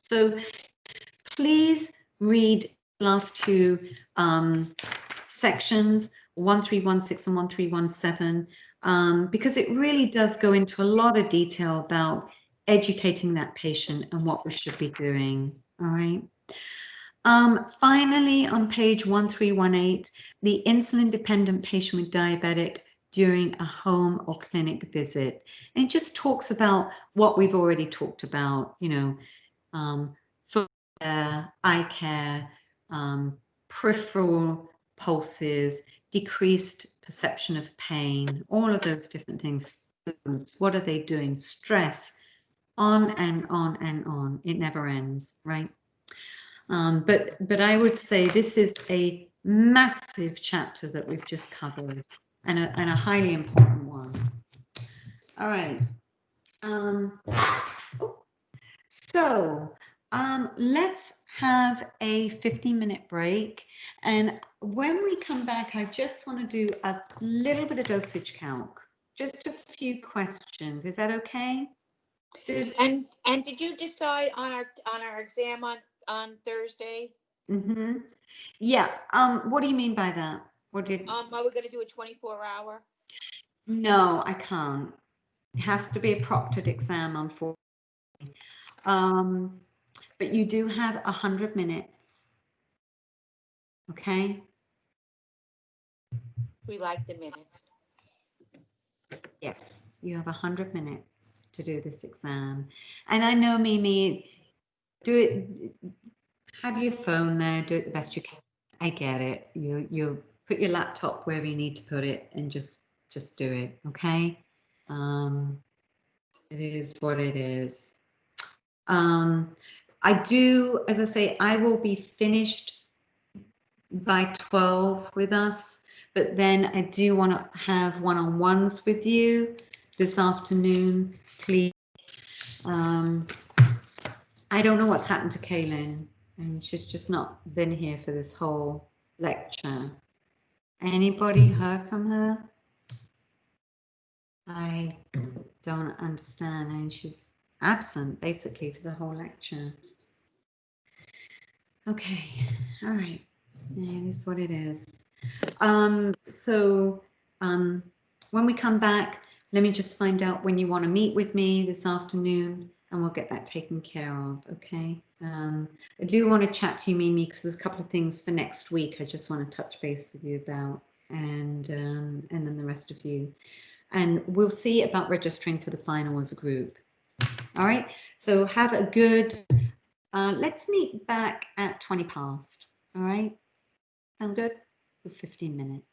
So please read the last two sections, 1316 and 1317, because it really does go into a lot of detail about educating that patient and what we should be doing. All right. Finally, on page 1318, the insulin-dependent patient with diabetic during a home or clinic visit. And it just talks about what we've already talked about, you know, foot care, eye care, peripheral pulses, decreased perception of pain, all of those different things. Foods, what are they doing? Stress, on and on and on. It never ends, right? But I would say this is a massive chapter that we've just covered, and a highly important one. All right. So let's have a 15-minute break. And when we come back, I just want to do a little bit of dosage calc, just a few questions. Is that okay? And did you decide on our exam on Thursday? Mm-hmm. Yeah. What do you mean by that? What did? Are we going to do a 24-hour? No, I can't. It has to be a proctored exam, unfortunately. But you do have 100 minutes. Okay. We like the minutes. Yes, you have 100 minutes to do this exam. And I know, Mimi, do it, have your phone there, do it the best you can. I get it. You put your laptop wherever you need to put it and just do it, okay? It is what it is. I do, as I say, I will be finished by 12 with us, but then I do want to have one-on-ones with you this afternoon, please. I don't know what's happened to Kaylin, and she's just not been here for this whole lecture. Anybody heard from her? I don't understand. I mean, she's absent basically for the whole lecture. Okay, all right. Yeah, it is what it is. So when we come back, let me just find out when you want to meet with me this afternoon, and we'll get that taken care of, okay? I do want to chat to you, Mimi, because there's a couple of things for next week I just want to touch base with you about, and then the rest of you. And we'll see about registering for the final as a group. All right, so have a good, let's meet back at 20 past, all right? Sound good? For 15 minutes.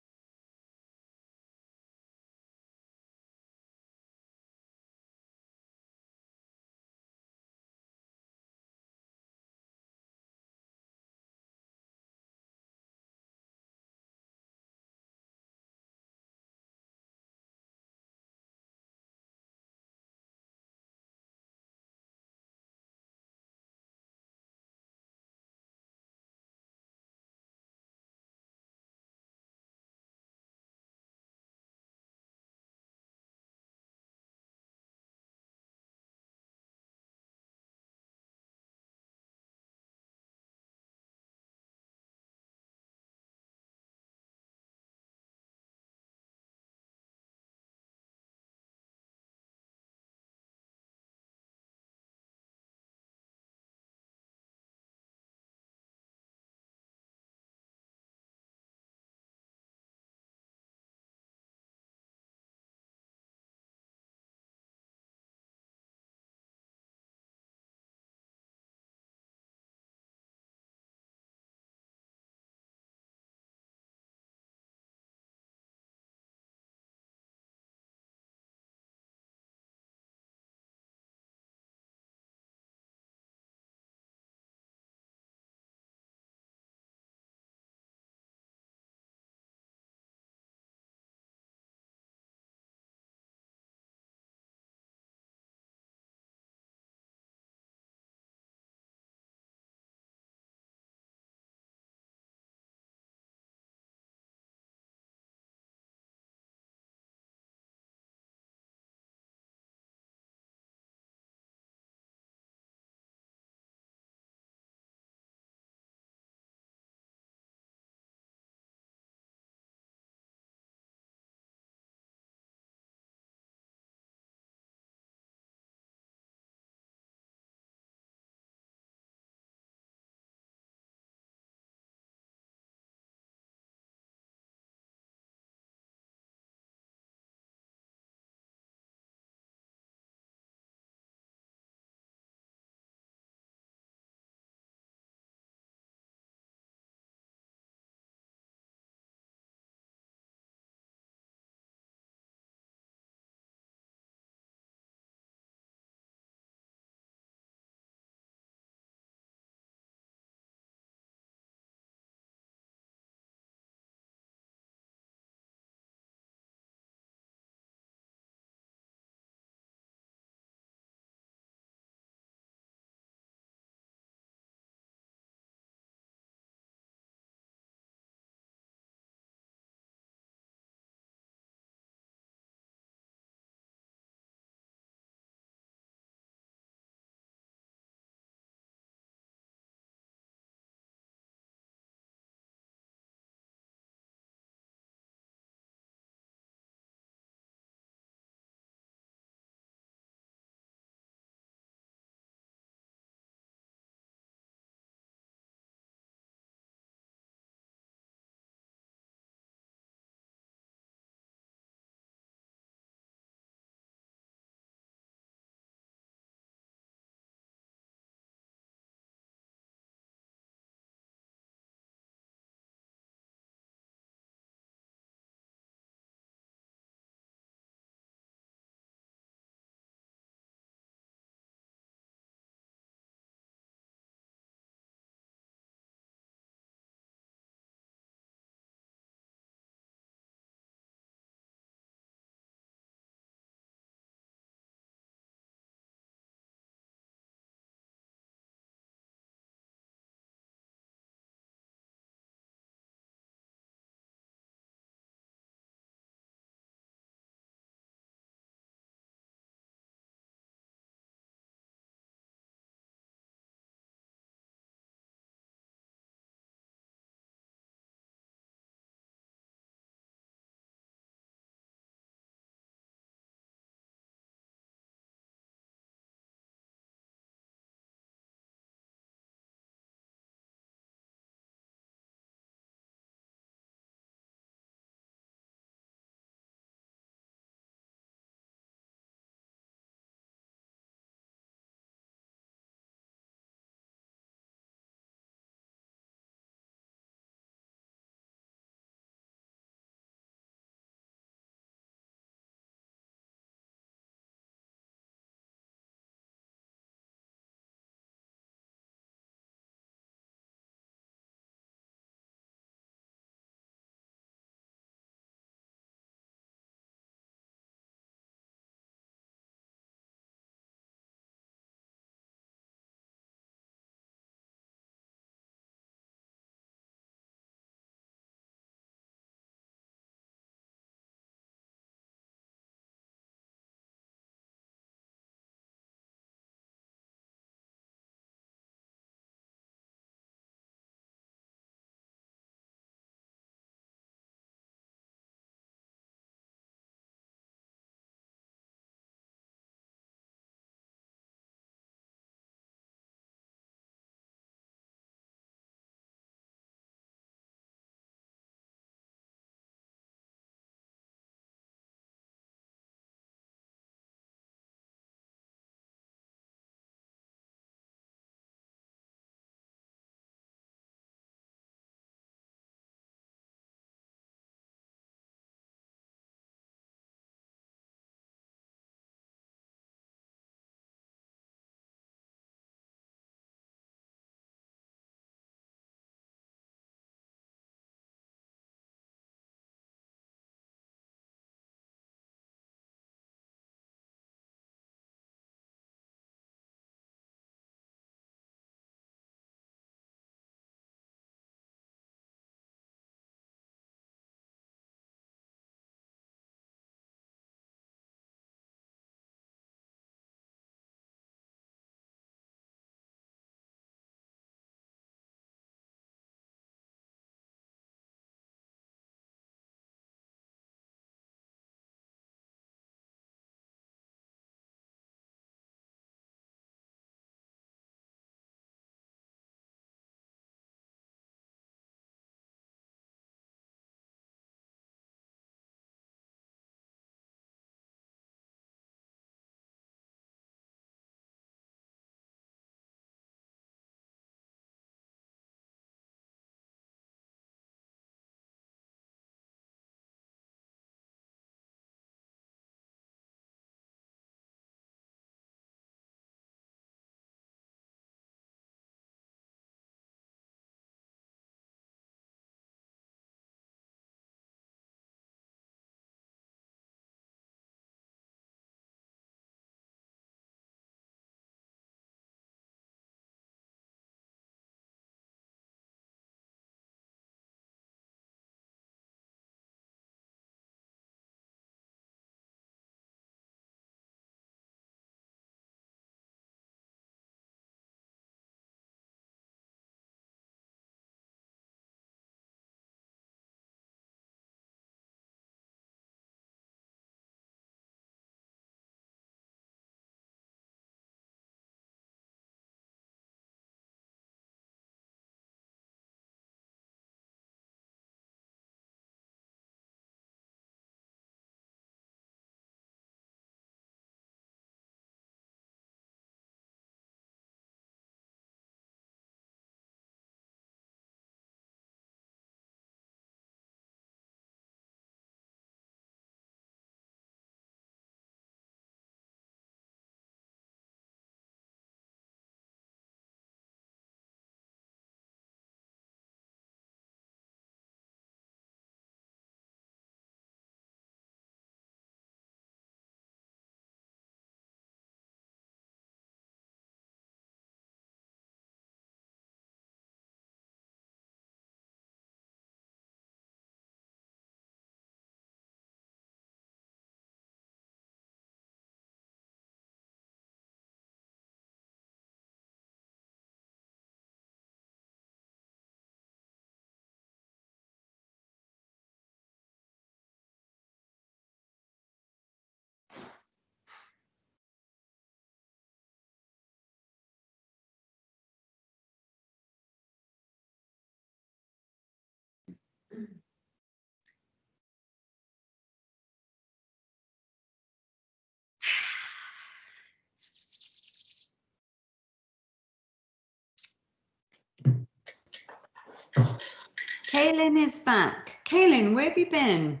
Kaylin is back. Kaylin, where have you been?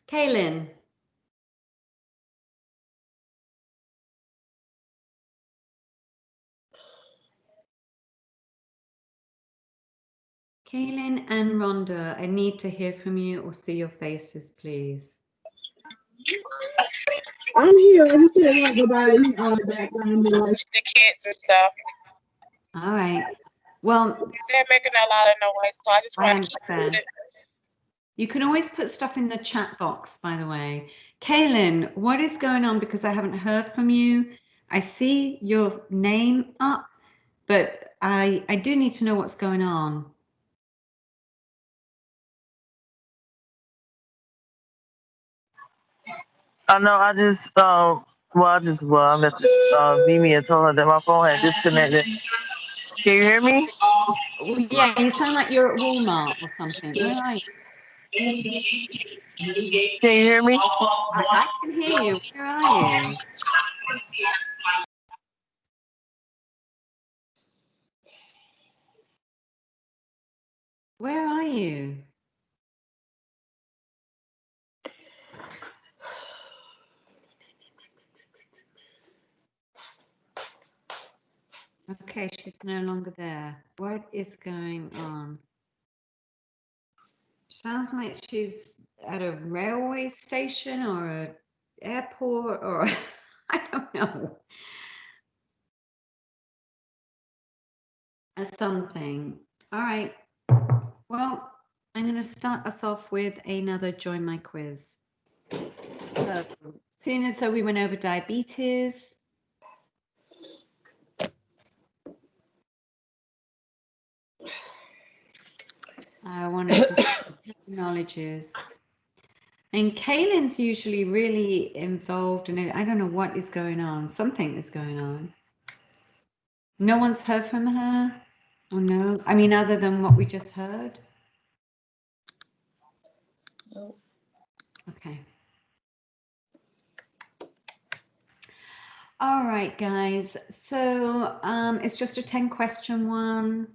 Kaylin. Kaylin and Rhonda, I need to hear from you or see your faces, please. I'm here. I just didn't want nobody background noise. The kids and stuff. All right. Well, They're making a lot of noise, so I just I want to keep understand. it. You can always put stuff in the chat box, by the way. Kaylin, what is going on? Because I haven't heard from you. I see your name up, but I do need to know what's going on. I know. I messaged Mimi and told her that my phone had disconnected. Can you hear me? Well, yeah, you sound like you're at Walmart or something. Where are you? Can you hear me? I can hear you. Where are you? Where are you? Okay, she's no longer there. What is going on? Sounds like she's at a railway station or an airport or I don't know. Something. All right. Well, I'm going to start us off with another Join My Quiz. So, seeing as though we went over diabetes, I wanted to see knowledges. And Kaylin's usually really involved in it. I don't know what is going on. Something is going on. No one's heard from her? Or no? I mean, other than what we just heard? No. Okay. All right, guys. So it's just a 10-question one.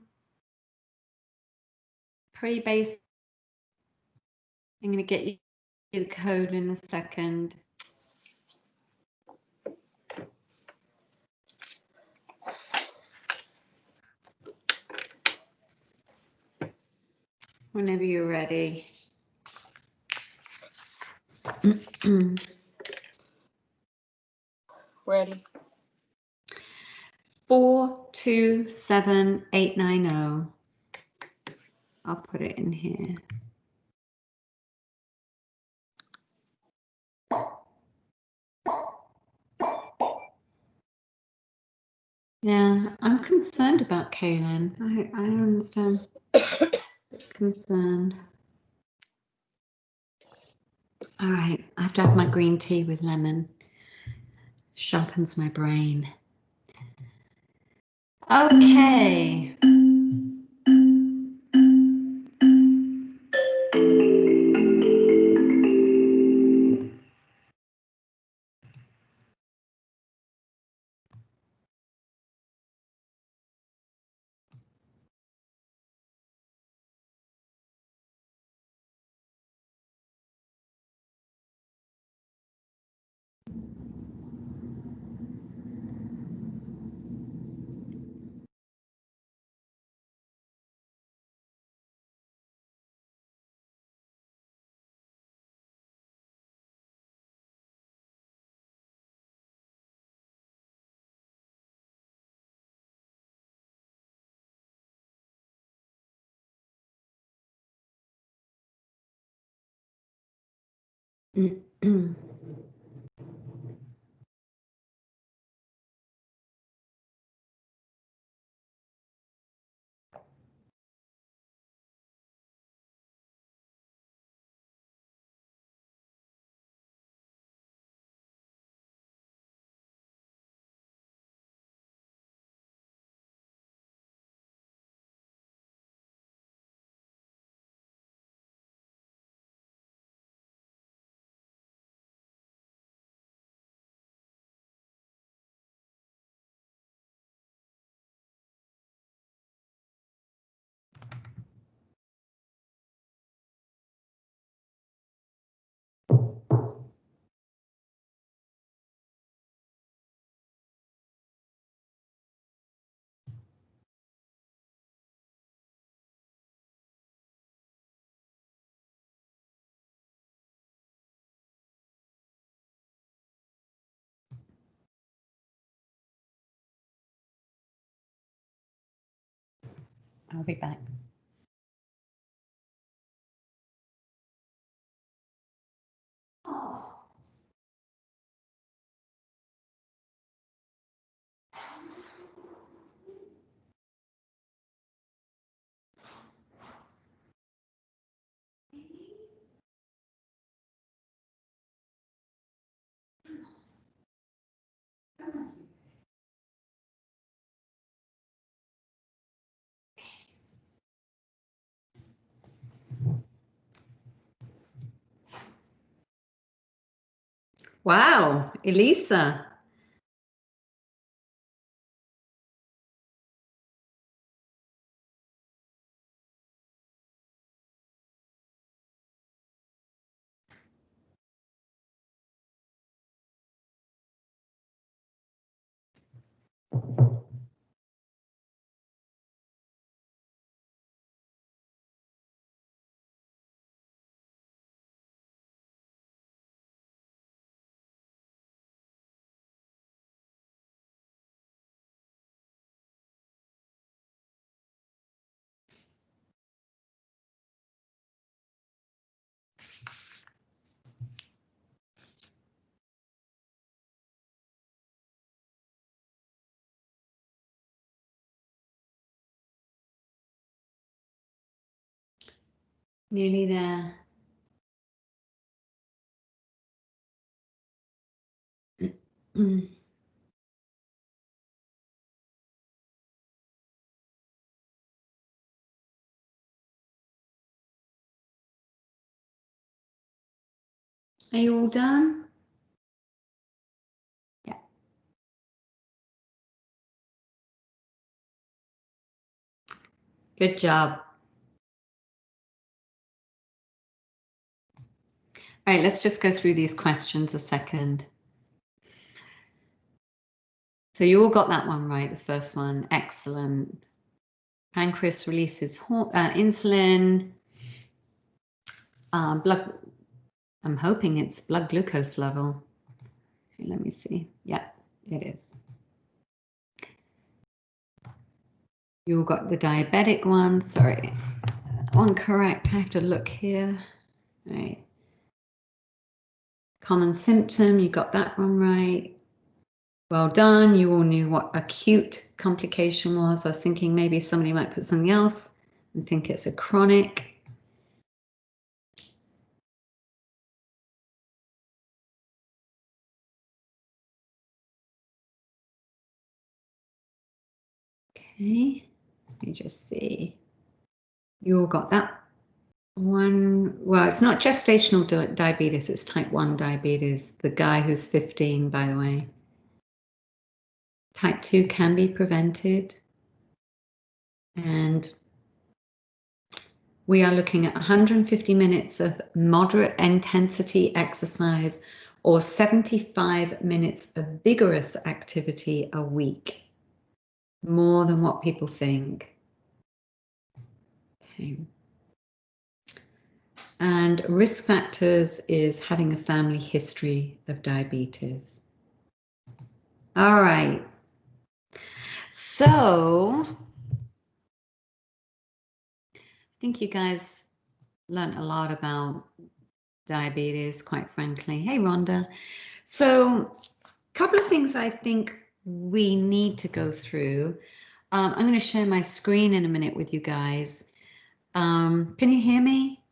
Pretty basic. I'm going to get you the code in a second. Whenever you're ready. Ready. 427890. I'll put it in here. Yeah, I'm concerned about Kaylin. I understand. Concerned. All right, I have to have my green tea with lemon. Sharpens my brain. Okay. I'll be back. Wow, Elisa. Nearly there. Are you all done? Yeah. Good job. All right, let's just go through these questions a second. So you all got that one right, the first one. Excellent. Pancreas releases insulin. Blood, I'm hoping it's blood glucose level. Let me see. Yeah, it is. You all got the diabetic one. Sorry, one correct. I have to look here. All right. Common symptom, you got that one right. Well done. You all knew what acute complication was. I was thinking maybe somebody might put something else and think it's a chronic. Okay, let me just see. You all got that one. Well, it's not gestational diabetes, it's type 1 diabetes. The guy who's 15, by the way. Type 2 can be prevented. And we are looking at 150 minutes of moderate intensity exercise or 75 minutes of vigorous activity a week. More than what people think. Okay. And risk factors is having a family history of diabetes. All right. So I think you guys learned a lot about diabetes, quite frankly. Hey, Rhonda. So a couple of things I think we need to go through. I'm going to share my screen in a minute with you guys. Can you hear me?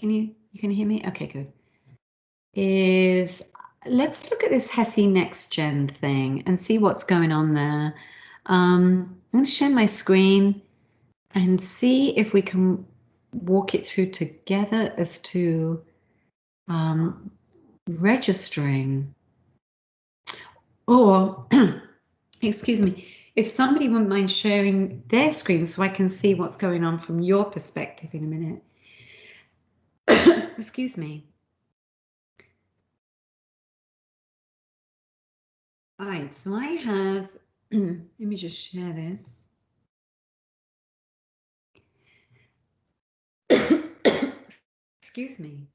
You can hear me? Okay, good. Let's look at this HESI Next Gen thing and see what's going on there. I'm going to share my screen and see if we can walk it through together as to registering. Or, excuse me, if somebody wouldn't mind sharing their screen so I can see what's going on from your perspective in a minute. Excuse me. All right, so I have, let me just share this. Excuse me.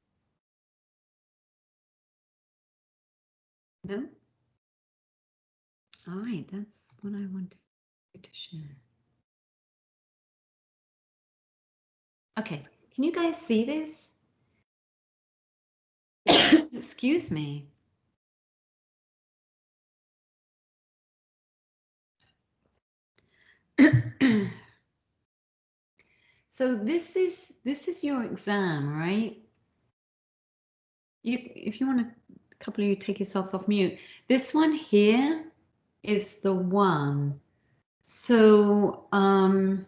No? All right, that's what I wanted to share. Okay, can you guys see this? Excuse me. So this is your exam, right? If you want to, a couple of you take yourselves off mute. This one here is the one. So I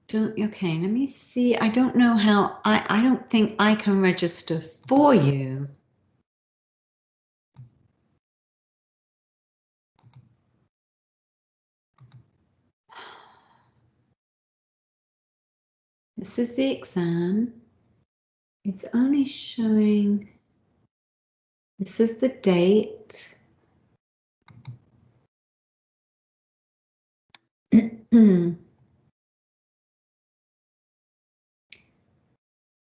don't, okay, let me see. I don't know how, I don't think I can register for you. This is the exam. It's only showing, this is the date.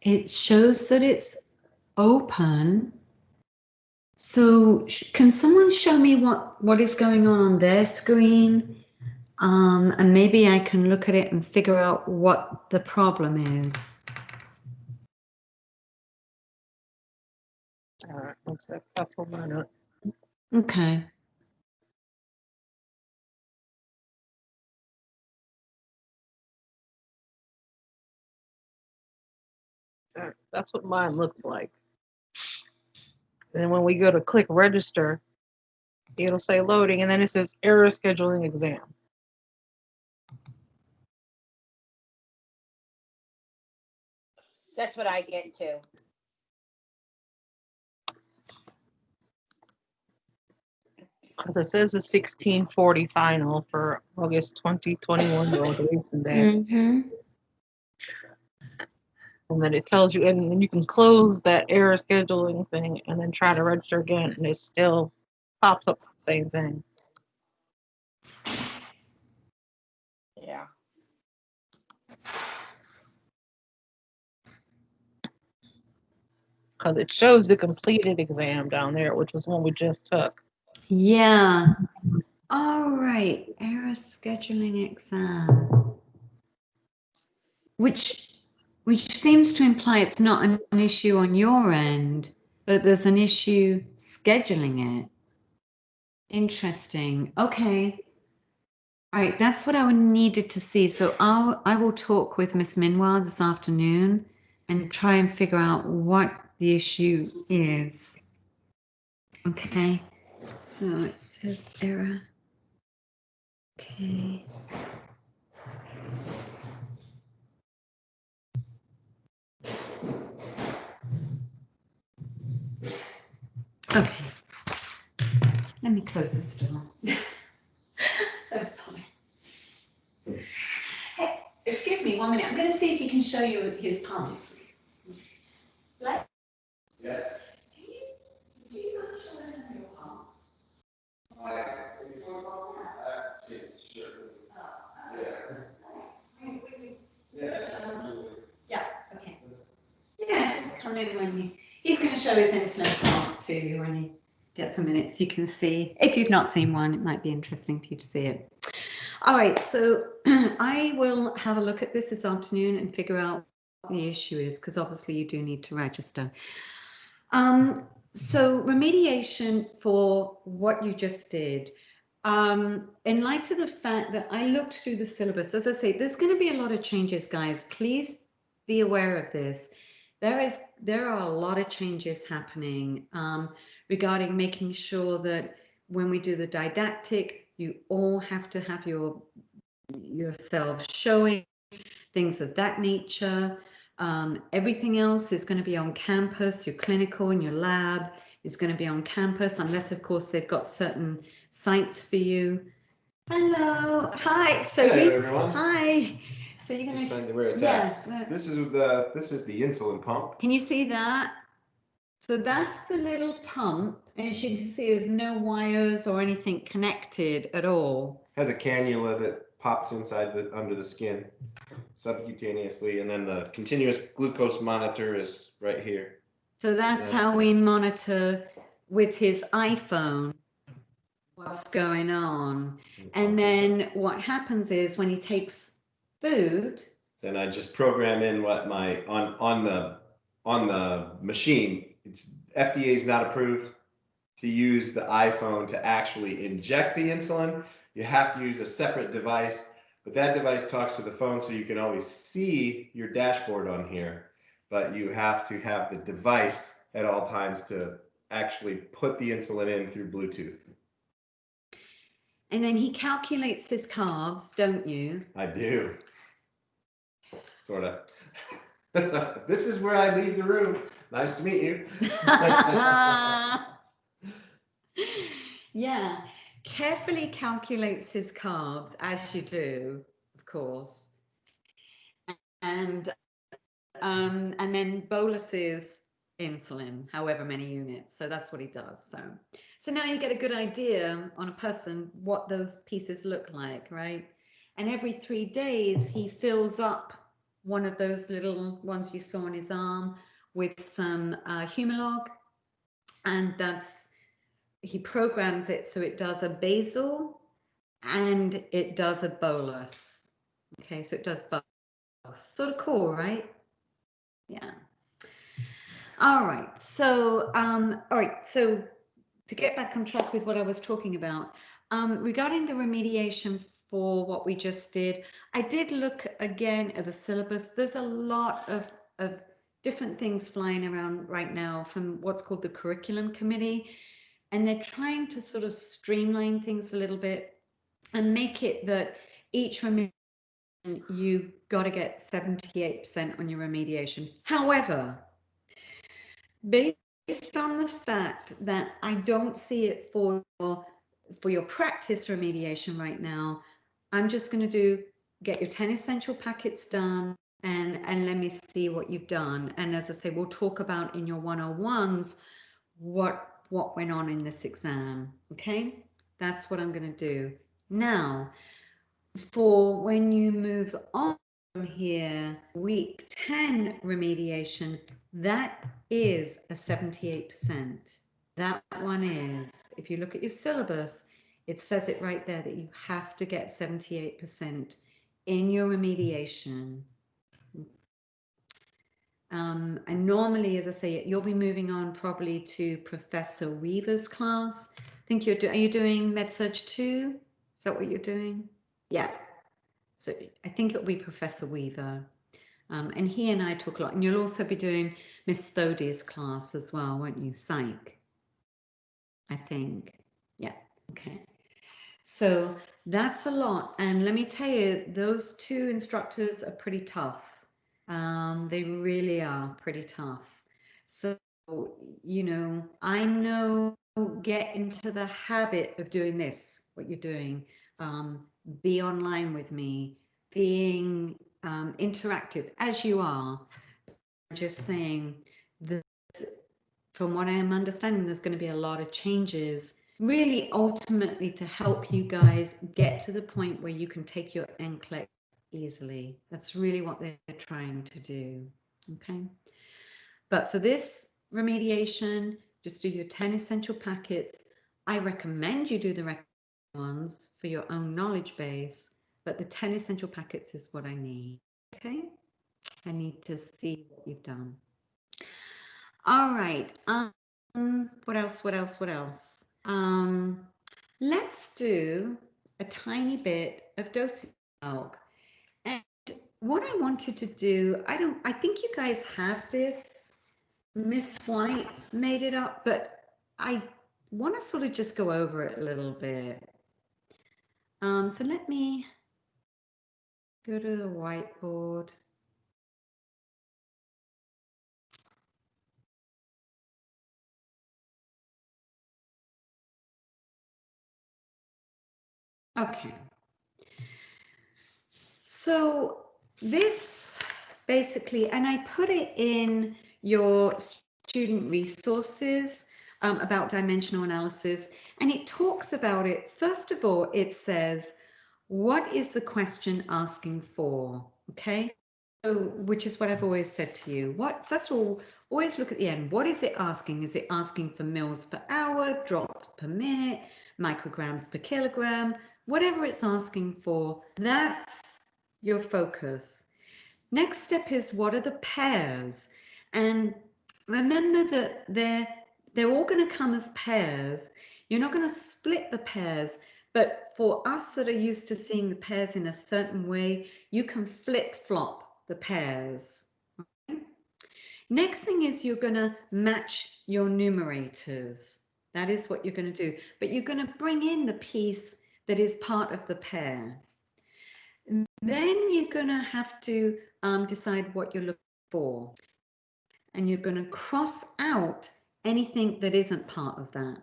It shows that it's open. So can someone show me what is going on their screen? And maybe I can look at it and figure out what the problem is. All right, one sec. I'll pull mine up. Okay. All right, that's what mine looks like. And when we go to click register, it'll say loading, and then it says error scheduling exam. That's what I get too. Because it says the 1640 final for August 2021 graduation day. Mm-hmm. And then it tells you, and then you can close that error scheduling thing and then try to register again, and it still pops up the same thing. Yeah. Because it shows the completed exam down there, which was one we just took. Yeah. All right. Error scheduling exam. Which seems to imply it's not an issue on your end, but there's an issue scheduling it. Interesting. Okay. All right, that's what I needed to see. So I will talk with Miss Minwar this afternoon and try and figure out what the issue is. Okay. So it says error. Okay. Okay. Let me close this door. So sorry. Hey, excuse me 1 minute. I'm going to see if he can show you his pump. Yes. Do you want to show us your pump? Yeah, okay. Yeah, just come in when he's going to show his insulin pump to you when he gets some minutes. You can see, if you've not seen one, it might be interesting for you to see it. All right, so I will have a look at this afternoon and figure out what the issue is, because obviously you do need to register. So remediation for what you just did. In light of the fact that I looked through the syllabus, as I say, there's going to be a lot of changes, guys. Please be aware of this. There are a lot of changes happening regarding making sure that when we do the didactic, you all have to have yourselves showing things of that nature. Everything else is going to be on campus. Your clinical and your lab is going to be on campus, unless of course they've got certain sites for you. Hello, hi. So Hello, everyone. hi. So you're going Just to find where it's at. This is the insulin pump. Can you see that? So that's the little pump, and as you can see, there's no wires or anything connected at all. Has a cannula that pops inside under the skin subcutaneously, and then the continuous glucose monitor is right here. So that's how we monitor with his iPhone. what's going on. And then what happens is when he takes food, then I just program in what my on the machine. It's FDA is not approved to use the iPhone to actually inject the insulin. You have to use a separate device, but that device talks to the phone so you can always see your dashboard on here. But you have to have the device at all times to actually put the insulin in through Bluetooth. and then he calculates his carbs, don't you? I do. Sort of. This is where I leave the room. Nice to meet you. Yeah, carefully calculates his carbs, as you do, of course, and then boluses insulin, however many units. So that's what he does. So now you get a good idea on a person what those pieces look like, right? And every 3 days he fills up one of those little ones you saw on his arm with some Humalog, and he programs it so it does a basal and it does a bolus. Okay, so it does both. Sort of cool, right? Yeah. All right. So, So to get back on track with what I was talking about, regarding the remediation for what we just did, I did look again at the syllabus. There's a lot of different things flying around right now from what's called the curriculum committee. And they're trying to sort of streamline things a little bit and make it that each remediation, you got to get 78% on your remediation. However, based on the fact that I don't see it for your practice remediation right now, I'm just going to get your 10 essential packets done and let me see what you've done. And as I say, we'll talk about in your 101s what went on in this exam. Okay, that's what I'm going to do. Now, for when you move on from here, week 10 remediation, that is a 78%. That one is, if you look at your syllabus, it says it right there that you have to get 78% in your remediation. And normally, as I say, you'll be moving on probably to Professor Weaver's class. I think are you doing MedSurg 2? Is that what you're doing? Yeah. So I think it'll be Professor Weaver. And he and I talk a lot. And you'll also be doing Miss Thodey's class as well, won't you? Psych, I think. Yeah, okay. So that's a lot. And let me tell you, those two instructors are pretty tough. They really are pretty tough. So, you know, I know, get into the habit of doing this, what you're doing. Be online with me, being interactive as you are. Just saying that from what I am understanding, there's going to be a lot of changes, really ultimately to help you guys get to the point where you can take your NCLEX easily. That's really what they're trying to do. Okay. But for this remediation, just do your 10 essential packets. I recommend you do the ones for your own knowledge base, but the 10 essential packets is what I need. Okay. I need to see what you've done. All right. What else? Let's do a tiny bit of dosing milk. And what I wanted to do, I think you guys have this. Miss White made it up, but I want to sort of just go over it a little bit. So let me go to the whiteboard. Okay. So this basically, and I put it in your student resources about dimensional analysis, and it talks about it. First of all, it says, what is the question asking for? Okay. So, which is what I've always said to you. First of all, always look at the end. What is it asking? Is it asking for mils per hour, drops per minute, micrograms per kilogram, whatever it's asking for, that's your focus. Next step is, what are the pairs? And remember that they're all going to come as pairs. You're not going to split the pairs, but for us that are used to seeing the pairs in a certain way, you can flip-flop the pairs. Okay? Next thing is you're going to match your numerators. That is what you're going to do. But you're going to bring in the piece that is part of the pair. Then you're going to have to decide what you're looking for. And you're going to cross out anything that isn't part of that.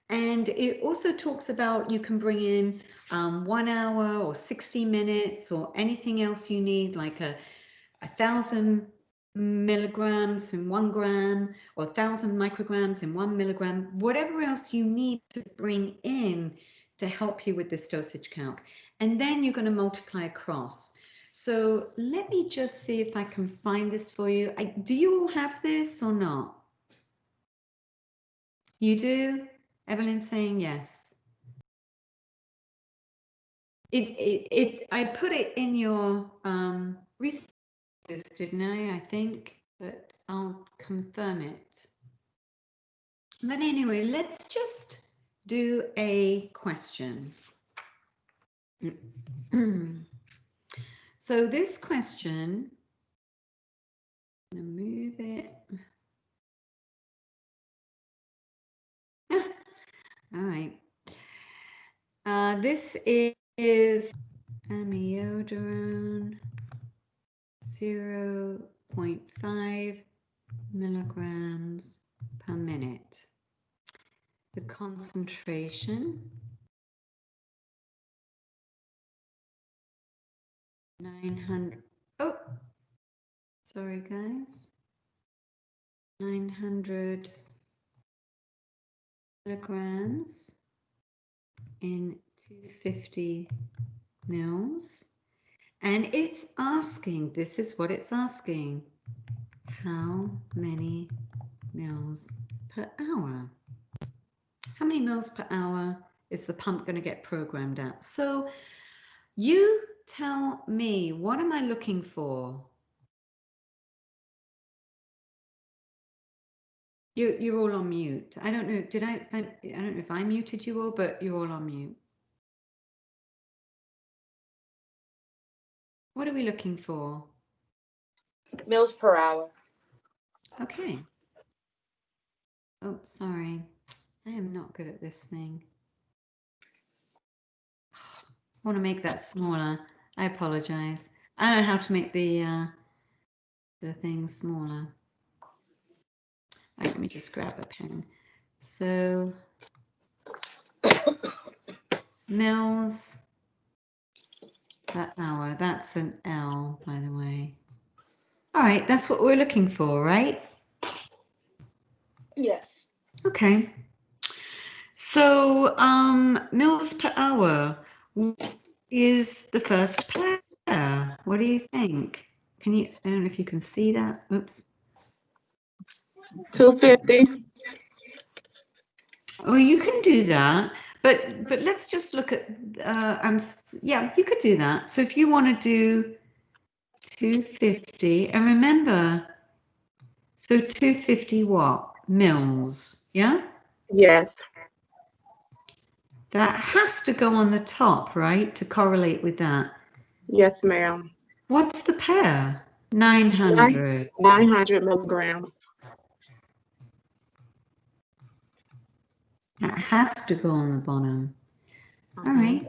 And it also talks about you can bring in 1 hour or 60 minutes or anything else you need, like 1,000 milligrams in 1 gram or 1,000 micrograms in 1 milligram, whatever else you need to bring in to help you with this dosage calc. And then you're going to multiply across. So let me just see if I can find this for you. Do you all have this or not? You do? Evelyn's saying yes. I put it in your resources, didn't I think, but I'll confirm it. But anyway, let's just do a question. So this question, I'm going to move it. All right. This is amiodarone 0.5 milligrams per minute. The concentration 900. Oh, sorry guys. 900 milligrams in 250 mils. And it's asking, this is what it's asking, how many mils per hour? How many mils per hour is the pump going to get programmed at? So you tell me, what am I looking for? You're all on mute. I don't know, I don't know if I muted you all, but you're all on mute. What are we looking for? Mils per hour. Okay. Oh, sorry. I am not good at this thing. I want to make that smaller. I apologize. I don't know how to make the thing smaller. Right, let me just grab a pen. So mils per hour. That's an L, by the way. All right, that's what we're looking for, right? Yes. Okay. So mils per hour is the first pair. What do you think? Can you, I don't know if you can see that. Oops. 250. Oh, you can do that, but let's just look at, yeah, you could do that. So if you want to do 250, and remember, so 250 what? Mils, yeah? Yes. That has to go on the top, right, to correlate with that. Yes, ma'am. What's the pair? 900. 900 milligrams. That has to go on the bottom. All right.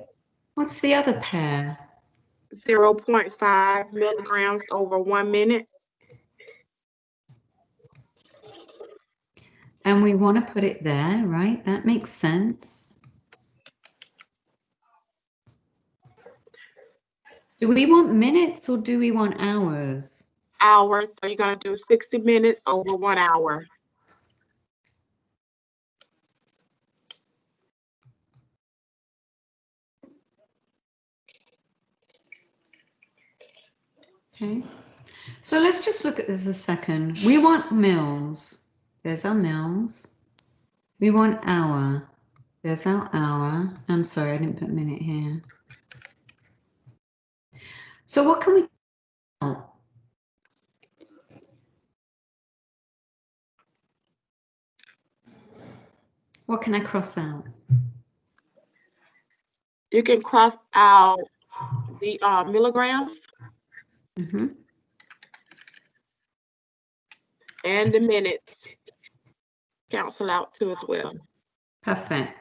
What's the other pair? 0.5 milligrams over 1 minute. And we want to put it there, right? That makes sense. Do we want minutes or do we want hours? Hours. So you're going to do 60 minutes over 1 hour. Okay. So let's just look at this a second. We want mils. There's our mils. We want hour. There's our hour. I'm sorry, I didn't put a minute here. So what can we? Oh. What can I cross out? You can cross out the milligrams Mm-hmm. and the minutes. Cancel out too as well. Perfect.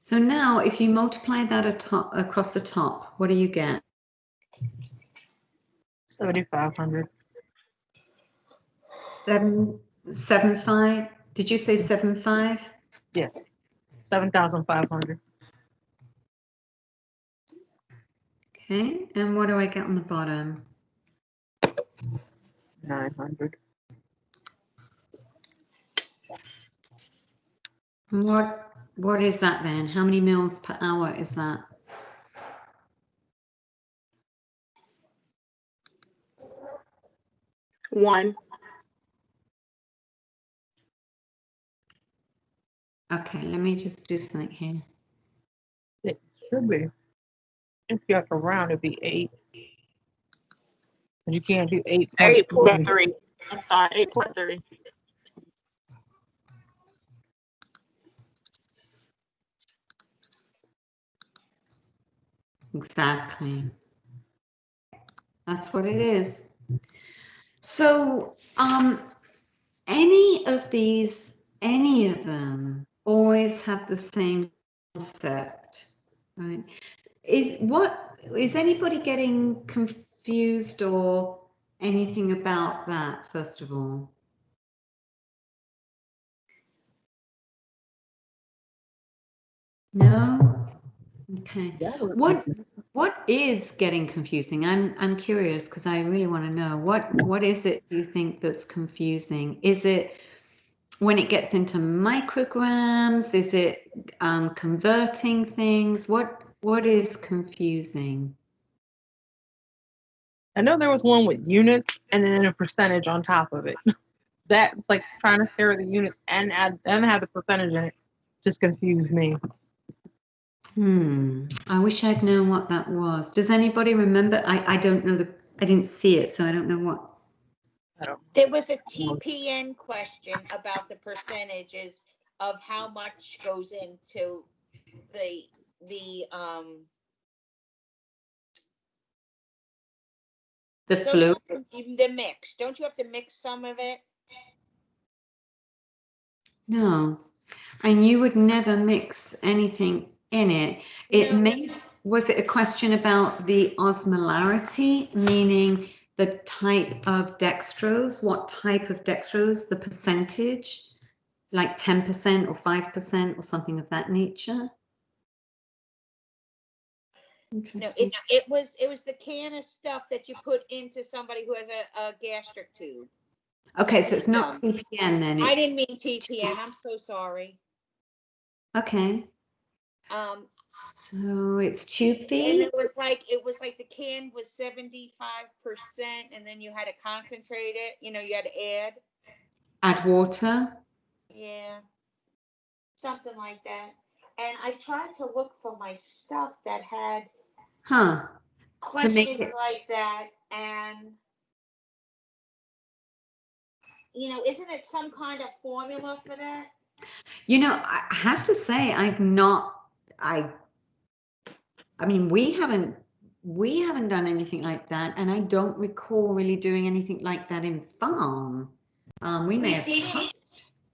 So now if you multiply that across the top, what do you get? 7,500. 775? Did you say 75? Yes. 7,500. Okay, and what do I get on the bottom? 900. What is that then? How many mils per hour is that? One. Okay, let me just do something here. It should be. If you have to round, it'd be 8. But you can't do 8.3. 8.3. I'm sorry, 8.3. Exactly. That's what it is. So, any of them always have the same concept, right? Is anybody getting confused or anything about that, first of all? No? Okay. What is getting confusing? I'm curious because I really want to know what is it you think that's confusing? Is it when it gets into micrograms? Is it converting things? What is confusing? I know there was one with units and then a percentage on top of it. That's like trying to share the units and have the percentage in it. Just confused me. I wish I'd known what that was. Does anybody remember? I don't know I didn't see it, so I don't know what. There was a TPN question about the percentages of how much goes into the flu. The mix. Don't you have to mix some of it? No, and you would never mix anything in it. Was it a question about the osmolarity, meaning the type of dextrose? What type of dextrose? The percentage, like 10% or 5% or something of that nature? No, it was the can of stuff that you put into somebody who has a gastric tube. Okay, so it's not TPN then. I didn't mean TPN. I'm so sorry. Okay. So it's tube feed. And it was like the can was 75%, and then you had to concentrate it. You had to add water. Yeah, something like that. And I tried to look for my stuff that had questions like that, and isn't it some kind of formula for that? I have to say I mean we haven't done anything like that, and I don't recall really doing anything like that in farm. We may have touched.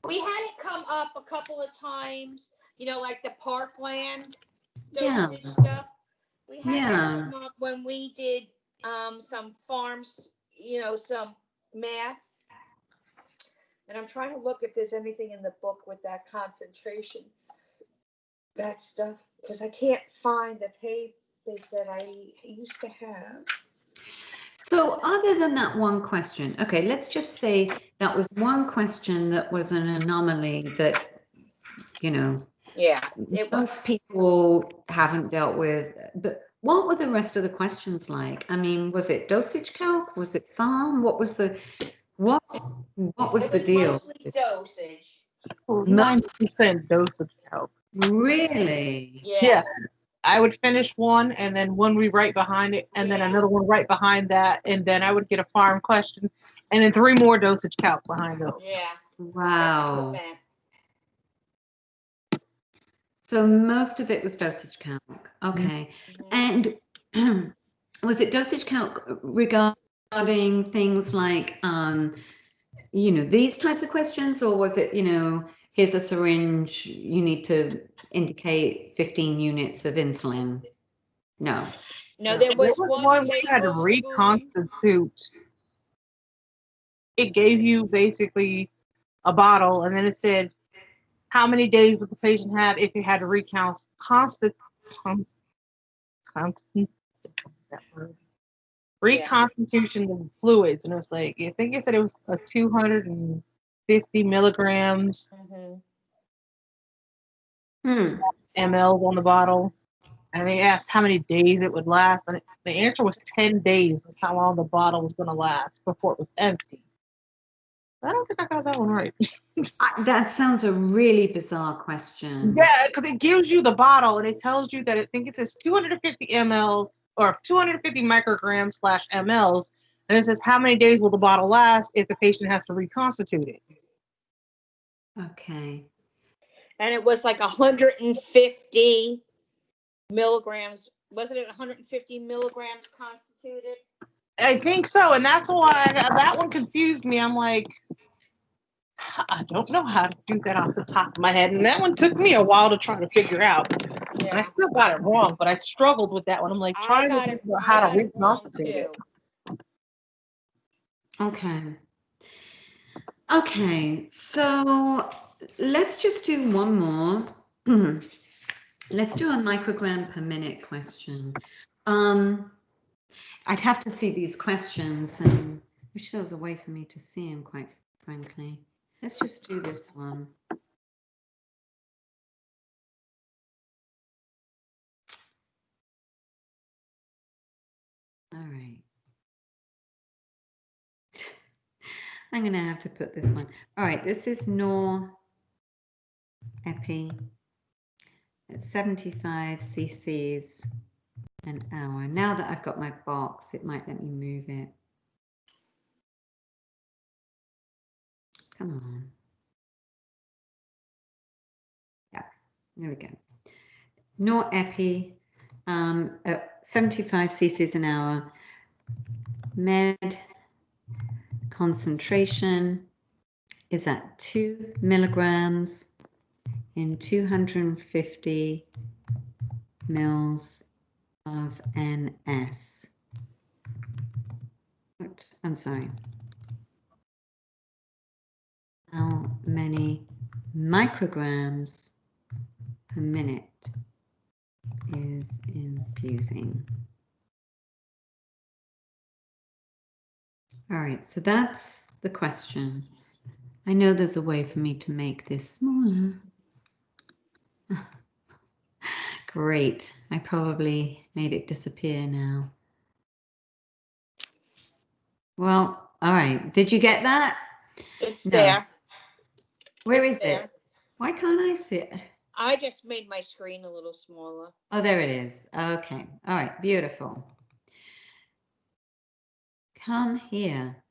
We had it come up a couple of times, like the parkland dosage stuff. We had Yeah. that come up when we did some farms, some math. And I'm trying to look if there's anything in the book with that concentration, that stuff, because I can't find the papers that I used to have. So other than that one question, okay, let's just say that was one question that was an anomaly that, Yeah, most people haven't dealt with. But what were the rest of the questions like? I mean, was it dosage calc? Was it farm? What was the deal? Mostly dosage. 9% dosage calc. Really? Yeah. I would finish one and then one would be right behind it and then Yeah. another one right behind that. And then I would get a farm question and then 3 more dosage counts behind those. Yeah. Wow. That's a good So most of it was dosage count. Okay. man. And was it dosage count regarding things like, these types of questions, or was it, here's a syringe, you need to indicate 15 units of insulin? No. No, there There was was one one we had to tablespoon. reconstitute. It gave you basically a bottle and then it said how many days would the patient have if you had to reconstitution of fluids, and it was like I think it said it was a 250 milligrams mLs on the bottle, and they asked how many days it would last, and the answer was 10 days. That's how long the bottle was going to last before it was empty. I don't think I got that one right. That sounds a really bizarre question. Yeah, because it gives you the bottle and it tells you that I think it says 250 mLs or 250 micrograms / mLs, and it says how many days will the bottle last if the patient has to reconstitute it. Okay. And it was like 150 milligrams. Wasn't it 150 milligrams constituted? I think so, and that's why that one confused me. I'm like, I don't know how to do that off the top of my head, and that one took me a while to try to figure out. And I still got it wrong, but I struggled with that one. I'm like trying to figure out how to reconstitute it. Okay. Okay, so let's just do one more. Let's do a microgram per minute question. I'd have to see these questions, and I wish there was a way for me to see them, quite frankly. Let's just do this one. All right. I'm going to have to put this one. All right, this is Nor Epi at 75 cc's an hour. Now that I've got my box, it might let me move it. Come on. Yeah, there we go. Nor Epi at 75 cc's an hour. Med concentration is at 2 milligrams in 250 mils of NS. I'm sorry. How many micrograms per minute is infusing? All right, so that's the question. I know there's a way for me to make this smaller. Great, I probably made it disappear now. Well, all right, did you get that? It's No. there. Where It's is there. it? Why can't I see it? I just made my screen a little smaller. Oh, there it is. Okay, all right, beautiful. Come here.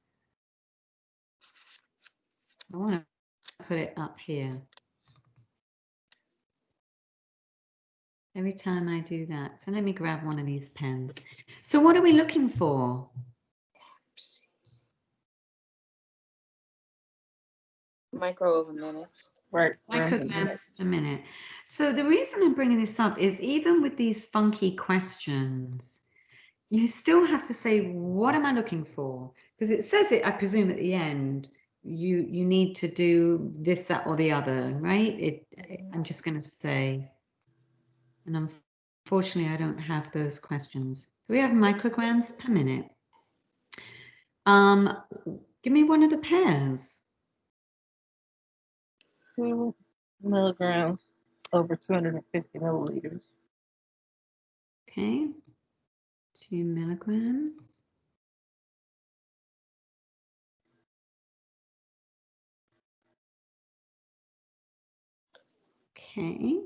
I want to put it up here. Every time I do that. So let me grab one of these pens. So what are we looking for? Micro over minute. Right. Micrograms per minute. So the reason I'm bringing this up is even with these funky questions, you still have to say, what am I looking for? Because it says it, I presume, at the end, you need to do this, that, or the other, right? I'm just going to say, and unfortunately, I don't have those questions. So we have micrograms per minute. Give me one of the pairs. 2 milligrams over 250 milliliters. Okay, 2 milligrams. Okay.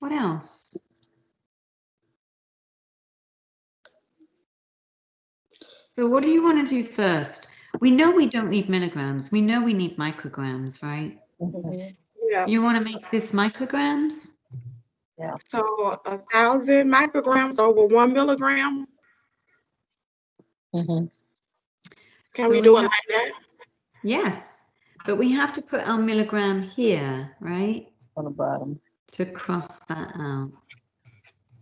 What else? So what do you want to do first? We know we don't need milligrams. We know we need micrograms, right? Mhm. Yeah, You want to make this micrograms? so 1,000 micrograms over 1 milligram. Mhm. Can So we we do it have- like that? Yes, but we have to put our milligram here, right? On the bottom. To cross that out.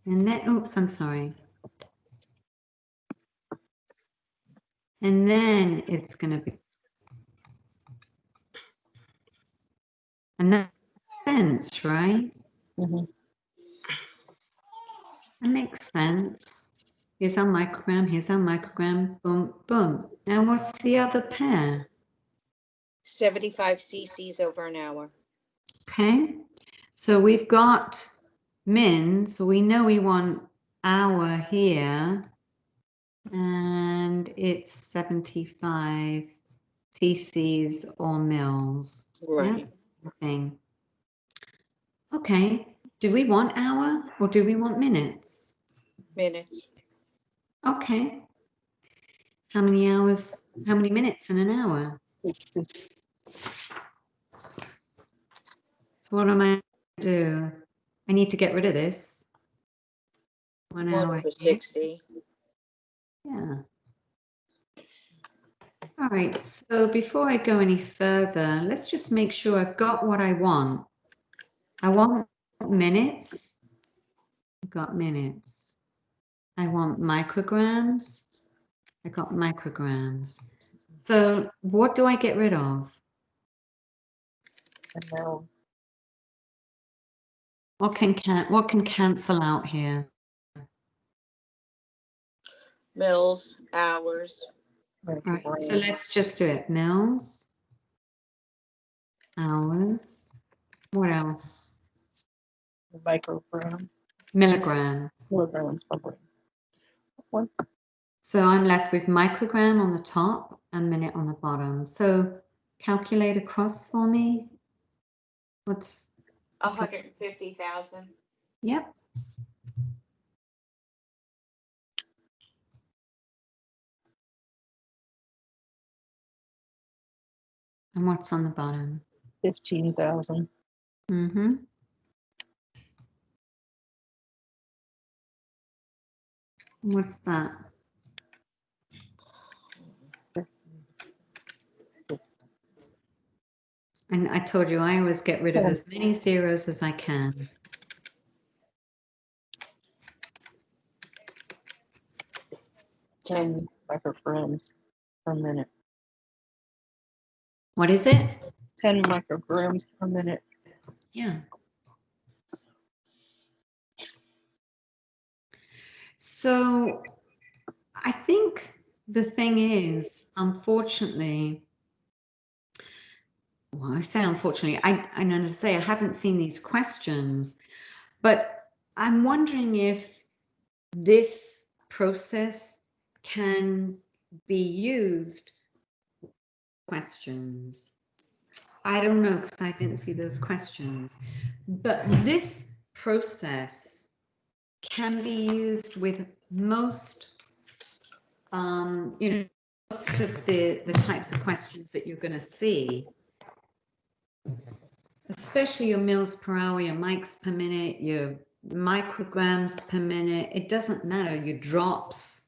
And then, oops, I'm sorry. And then it's going to be, and that makes sense, right? Mhm. That makes sense. Here's our microgram, here's our microgram, boom, boom. Now what's the other pair? 75 cc's over an hour. Okay, so we've got min, so we know we want hour here, and it's 75 cc's or mils. Right. Yep, thing. Okay, do we want hour or do we want minutes? Minutes. Okay. How many hours, how many minutes in an hour? So what am I going to do? I need to get rid of this. 1 1 hour over here. 60. Yeah. All right, so before I go any further, let's just make sure I've got what I want. I want minutes. I've got minutes. I want micrograms. I got micrograms. So what do I get rid of? And now What can cancel out here? Mils, hours. All right, so let's just do it. Mils, hours, what else? microgram, Milligram. milligrams, probably. One. So I'm left with microgram on the top and minute on the bottom. So calculate across for me. What's, 150,000. yep. And what's on the bottom? 15,000. Mm-hmm. What's that? And I told you I always get rid of as many zeros as I can. Ten micrograms per minute. What is it? 10 micrograms per minute. Yeah. So I think the thing is, unfortunately, well, I say unfortunately, I know to say I haven't seen these questions, but I'm wondering if this process can be used questions. I don't know because I didn't see those questions, but this process can be used with most, most of the types of questions that you're going to see, especially your mils per hour, your mics per minute, your micrograms per minute. It doesn't matter, your drops.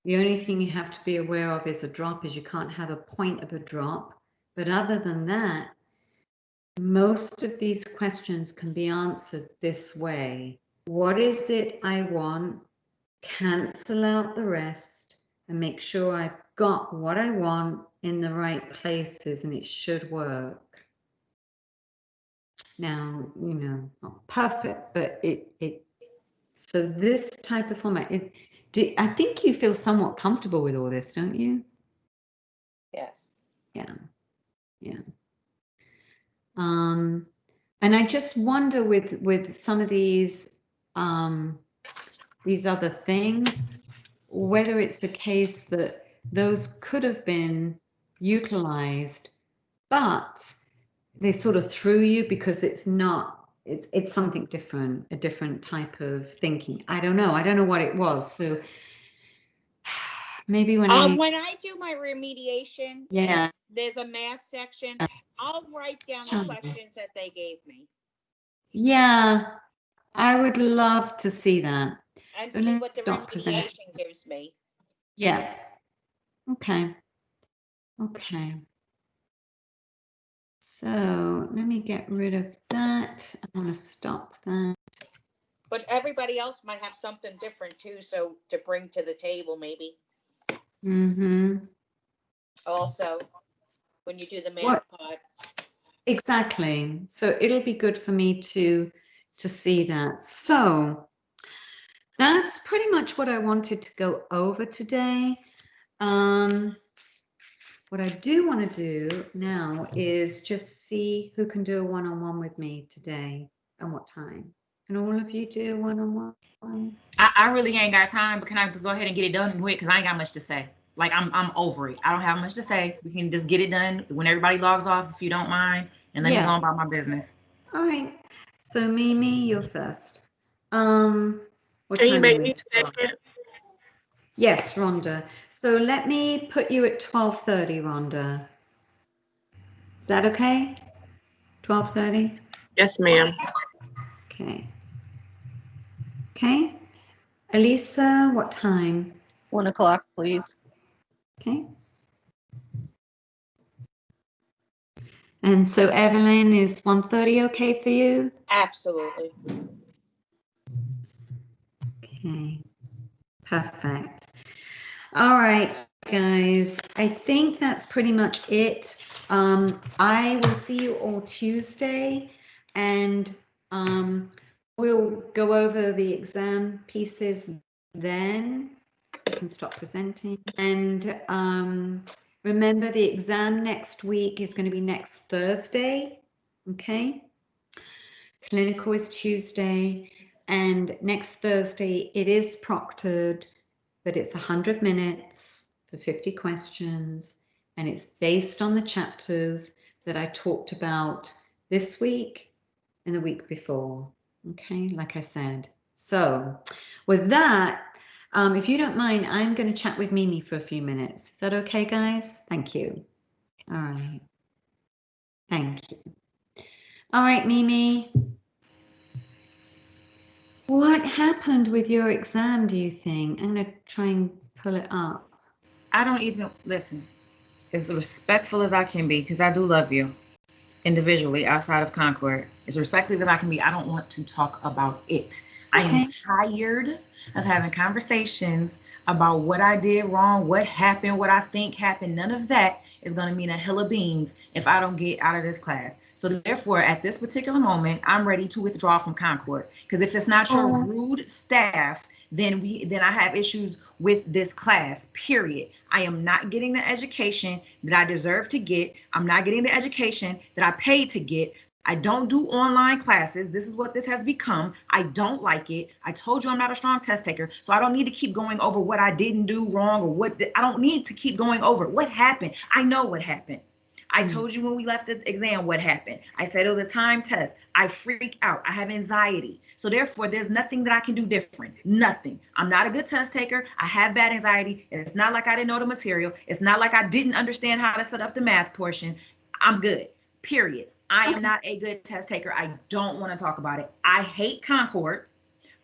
The only thing you have to be aware of is a drop is you can't have a point of a drop. But other than that, most of these questions can be answered this way. What is it I want? Cancel out the rest and make sure I've got what I want in the right places, and it should work. Now, not perfect, but so this type of format, I think you feel somewhat comfortable with all this, don't you? Yes. Yeah. And I just wonder with some of these other things, whether it's the case that those could have been utilized, but they sort of threw you because it's not it's something different, a different type of thinking. I don't know what it was. So maybe when I do my remediation, yeah, there's a math section. I'll write down the Sure. questions that they gave me yeah, I would love to see that. and So see let's what the start presenting. remediation gives me. Yeah. Okay. Okay. So let me get rid of that. I want to stop that. But everybody else might have something different too, so to bring to the table maybe Mm-hmm. also when you do the math What- pod. Exactly. So it'll be good for me to see that. So that's pretty much what I wanted to go over today. What I do want to do now is just see who can do a one-on-one with me today and what time. Can all of you do a one-on-one? I really ain't got time, but can I just go ahead and get it done and quick? Because I ain't got much to say. Like I'm over it. I don't have much to say. We can just get it done when everybody logs off, if you don't mind, and let me Yeah. go on about my business. All right. So Mimi, you're first. What Can you time make are we? me second? Yes, Rhonda. So let me put you at 12:30, Rhonda. Is that okay? 12:30? Yes, ma'am. Okay. Okay. Elisa, what time? 1 o'clock, please. Okay. And so Evelyn, is 1:30 okay for you? Absolutely. Okay. Perfect. All right, guys. I think that's pretty much it. I will see you all Tuesday, and we'll go over the exam pieces then. You can stop presenting. And remember, the exam next week is going to be next Thursday. Okay. Clinical is Tuesday, and next Thursday it is proctored, but it's 100 minutes for 50 questions, and it's based on the chapters that I talked about this week and the week before. Okay, like I said. So with that, if you don't mind, I'm going to chat with Mimi for a few minutes. Is that okay, guys? Thank you. All right. Thank you. All right, Mimi. What happened with your exam, do you think? I'm going to try and pull it up. I don't even listen. As respectful as I can be, because I do love you individually outside of Concord. As respectful as I can be, I don't want to talk about it. I am tired of having conversations about what I did wrong, what happened, what I think happened. None of that is going to mean a hill of beans if I don't get out of this class. So therefore, at this particular moment, I'm ready to withdraw from Concord. Because if it's not your rude staff, then I have issues with this class, period. I am not getting the education that I deserve to get. I'm not getting the education that I paid to get. I don't do online classes. This is what this has become. I don't like it. I told you I'm not a strong test taker, so I don't need to keep going over what I didn't do wrong or I don't need to keep going over what happened. I know what happened. I told you when we left the exam what happened. I said it was a time test. I freak out. I have anxiety. So therefore, there's nothing that I can do different. Nothing. I'm not a good test taker. I have bad anxiety. It's not like I didn't know the material. It's not like I didn't understand how to set up the math portion. I'm good. Period. I am not a good test taker. I don't want to talk about it. I hate Concord.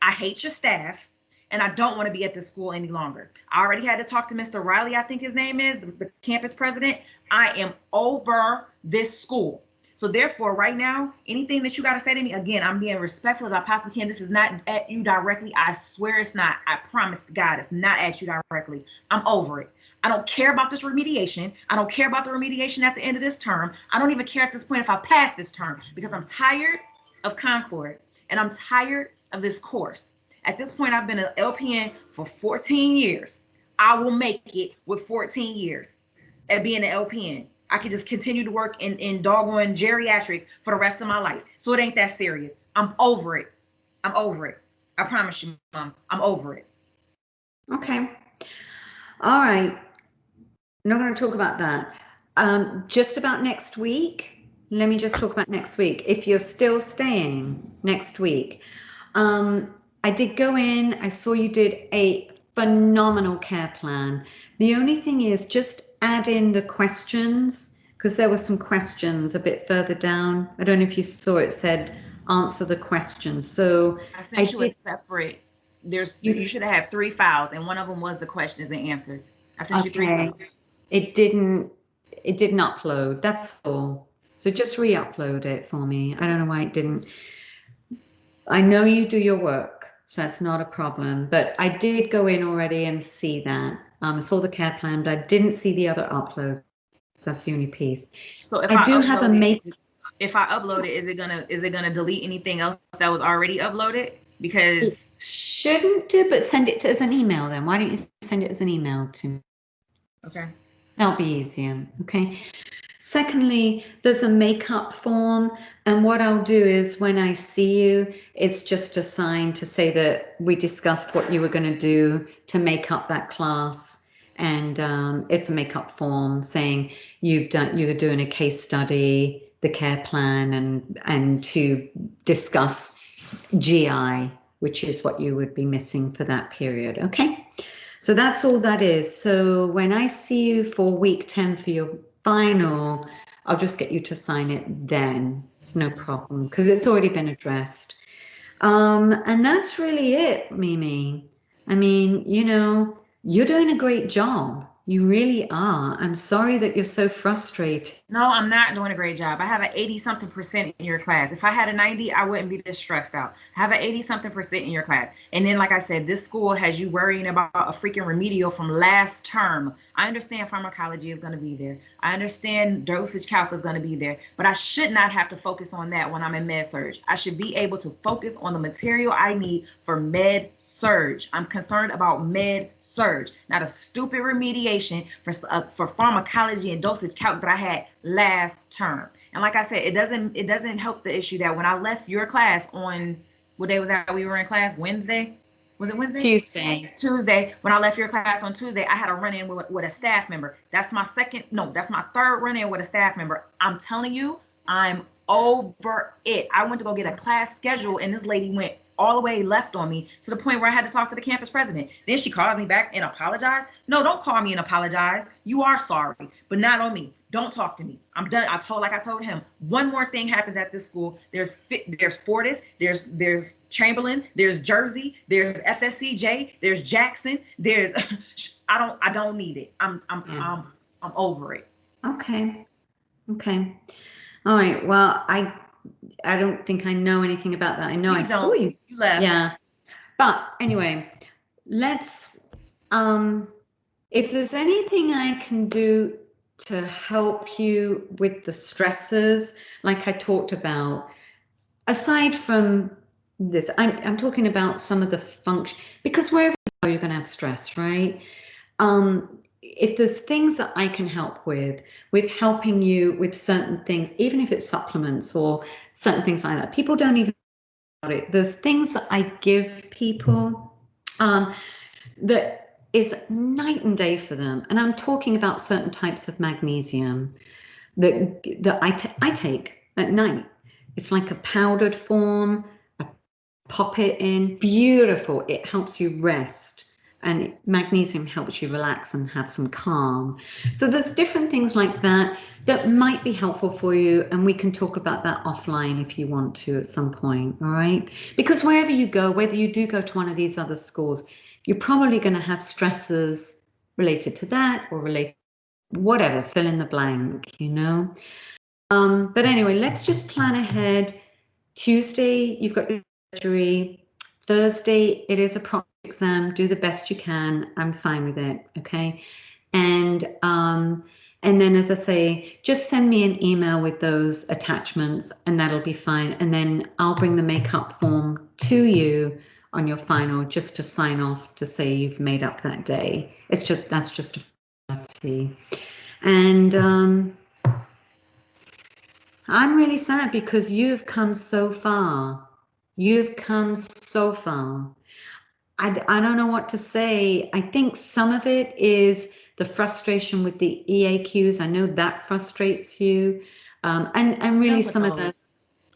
I hate your staff. And I don't want to be at this school any longer. I already had to talk to Mr. Riley, I think his name is, the campus president. I am over this school. So therefore, right now, anything that you got to say to me, again, I'm being respectful as I possibly can. This is not at you directly. I swear it's not. I promise to God, it's not at you directly. I'm over it. I don't care about this remediation. I don't care about the remediation at the end of this term. I don't even care at this point if I pass this term, because I'm tired of Concord and I'm tired of this course. At this point, I've been an LPN for 14 years. I will make it with 14 years at being an LPN. I could just continue to work in doggone geriatrics for the rest of my life. So it ain't that serious. I'm over it. I'm over it. I promise you, Mom, I'm over it. Okay. All right. I'm not going to talk about that. Just about next week, let me just talk about next week. If you're still staying next week, I did go in, I saw you did a phenomenal care plan. The only thing is just add in the questions, because there were some questions a bit further down. I don't know if you saw it said answer the questions. So I sent you a did- separate. You should have 3 files, and one of them was the questions and answers. I sent you 3 okay, files. it didn't upload. That's all. So just re-upload it for me. I don't know why it didn't. I know you do your work, so that's not a problem. But I did go in already and see that. I saw the care plan, but I didn't see the other upload. That's the only piece. So if I I do have a upload make. it, if I upload it, is it gonna delete anything else that was already uploaded? Because Shouldn't do, but send it as an email then. Why don't you send it as an email to me? okay. That'll be easier, okay? Secondly, there's a makeup form, and what I'll do is when I see you, it's just a sign to say that we discussed what you were going to do to make up that class, and it's a makeup form saying you're doing a case study, the care plan, and to discuss GI, which is what you would be missing for that period, okay? So that's all that is. So when I see you for week 10 for your final, I'll just get you to sign it then. It's no problem because it's already been addressed. And that's really it, Mimi. I mean, you're doing a great job. You really are. I'm sorry that you're so frustrated. No, I'm not doing a great job. I have an 80-something% in your class. If I had a 90, I wouldn't be this stressed out. I have an 80-something% in your class. And then, like I said, this school has you worrying about a freaking remedial from last term. I understand pharmacology is going to be there. I understand dosage calc is going to be there. But I should not have to focus on that when I'm in med surge. I should be able to focus on the material I need for med surge. I'm concerned about med surge, not a stupid remediation for pharmacology and dosage calc that I had last term. And like I said, it doesn't help the issue that when I left your class on what day was that we were in class? Wednesday? Was it Wednesday? Tuesday. When I left your class on Tuesday, I had a run-in with a staff member. That's my third run-in with a staff member. I'm telling you, I'm over it. I went to go get a class schedule and this lady went all the way left on me to the point where I had to talk to the campus president. Then she called me back and apologized. No, don't call me and apologize. You are sorry, but not on me. Don't talk to me. I'm done. I told him, one more thing happens at this school. There's Fortis, there's Chamberlain, there's Jersey, there's FSCJ, there's Jackson, there's I don't need it. I'm over it. Okay. All right. Well, I don't think I know anything about that. I know I saw you. You left. Yeah. But anyway, let's if there's anything I can do to help you with the stresses, like I talked about, aside from this, I'm talking about some of the function, because wherever you go, you're going to have stress, right? If there's things that I can help with helping you with certain things, even if it's supplements or certain things like that, people don't even know about it. There's things that I give people that is night and day for them. And I'm talking about certain types of magnesium that I take at night. It's like a powdered form. I pop it in. Beautiful. It helps you rest. And magnesium helps you relax and have some calm. So there's different things like that might be helpful for you. And we can talk about that offline if you want to at some point. All right. Because wherever you go, whether you do go to one of these other schools, you're probably going to have stresses related to that or related, whatever, fill in the blank, But anyway, let's just plan ahead. Tuesday, you've got your surgery. Thursday, it is a proper exam. Do the best you can. I'm fine with it. Okay. And then, as I say, just send me an email with those attachments and that'll be fine. And then I'll bring the makeup form to you on your final just to sign off to say you've made up that day. That's just a formality. And I'm really sad because you've come so far. You've come so far. I don't know what to say. I think some of it is the frustration with the EAQs. I know that frustrates you. And really Done with some of the, those.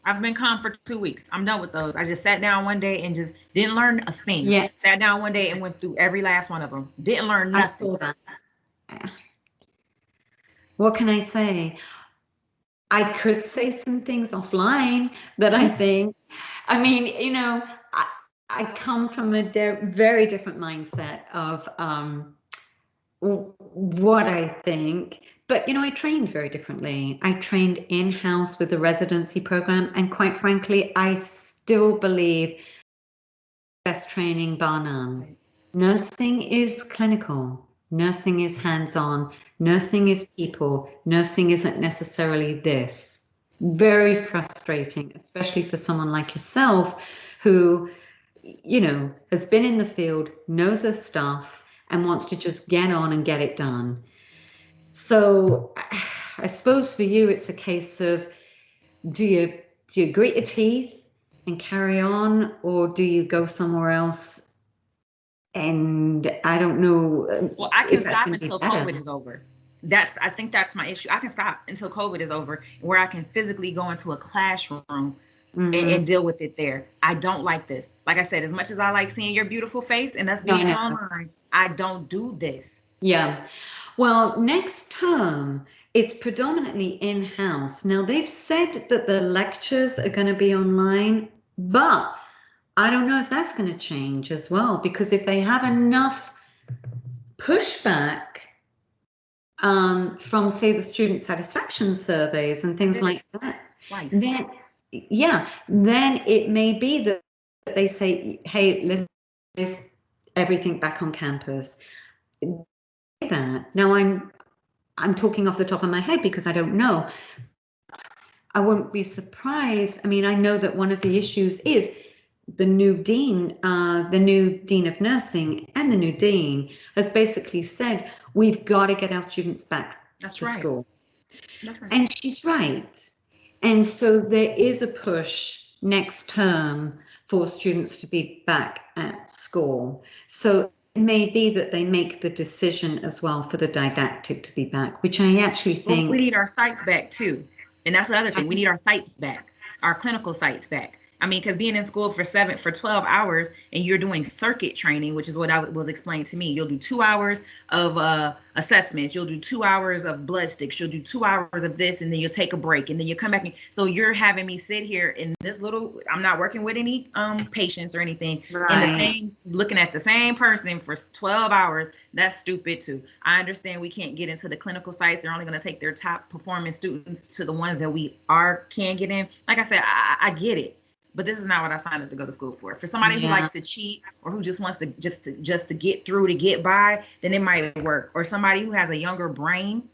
I've been calm for 2 weeks. I'm done with those. I just sat down one day and just didn't learn a thing. yeah, Sat down one day and went through every last one of them. Didn't learn I nothing. saw that. What can I say? I could say some things offline that I think, I mean, you know, I come from a very different mindset of what I think. But, you know, I trained very differently. I trained in-house with the residency program. And quite frankly, I still believe best training bar none. Nursing is clinical. Nursing is hands-on. Nursing is people. Nursing isn't necessarily this. Very frustrating, especially for someone like yourself who, you know, has been in the field, knows her stuff, and wants to just get on and get it done. So I suppose for you, it's a case of, do you grit your teeth and carry on, or do you go somewhere else? And I don't know. Well, I can if that's stop gonna be until better. COVID is over. I think that's my issue. I can stop until COVID is over, where I can physically go into a classroom Mhm. and deal with it there. I don't like this. Like I said, as much as I like seeing your beautiful face and us No, I being know. online, I don't do this. Yeah. Well, next term, it's predominantly in-house. Now, they've said that the lectures are going to be online, but I don't know if that's going to change as well, because if they have enough pushback from, say, the student satisfaction surveys and things like that, Twice. then, yeah, then it may be that they say, hey, let's everything back on campus. That now I'm talking off the top of my head because I don't know. I wouldn't be surprised. I mean, I know that one of the issues is the new dean of nursing and the new dean has basically said, we've got to get our students back That's to right. school. That's right. And she's right. And so there is a push next term for students to be back at school. So it may be that they make the decision as well for the didactic to be back, which I actually Well, think. we need our sites back too. And that's the other thing. We need our sites back, our clinical sites back. I mean, because being in school for 12 hours and you're doing circuit training, which is what I was explained to me. You'll do 2 hours of assessments. You'll do 2 hours of blood sticks. You'll do 2 hours of this, and then you'll take a break, and then you come back. So you're having me sit here in this little, I'm not working with any patients or anything, in the same, looking at the same person for 12 hours. That's stupid too. I understand we can't get into the clinical sites. They're only going to take their top performing students to the ones that we can get in. Like I said, I get it. But this is not what I signed up to go to school for. For somebody who likes to cheat or who just wants to just to get through, to get by, then it might work. Or somebody who has a younger brain,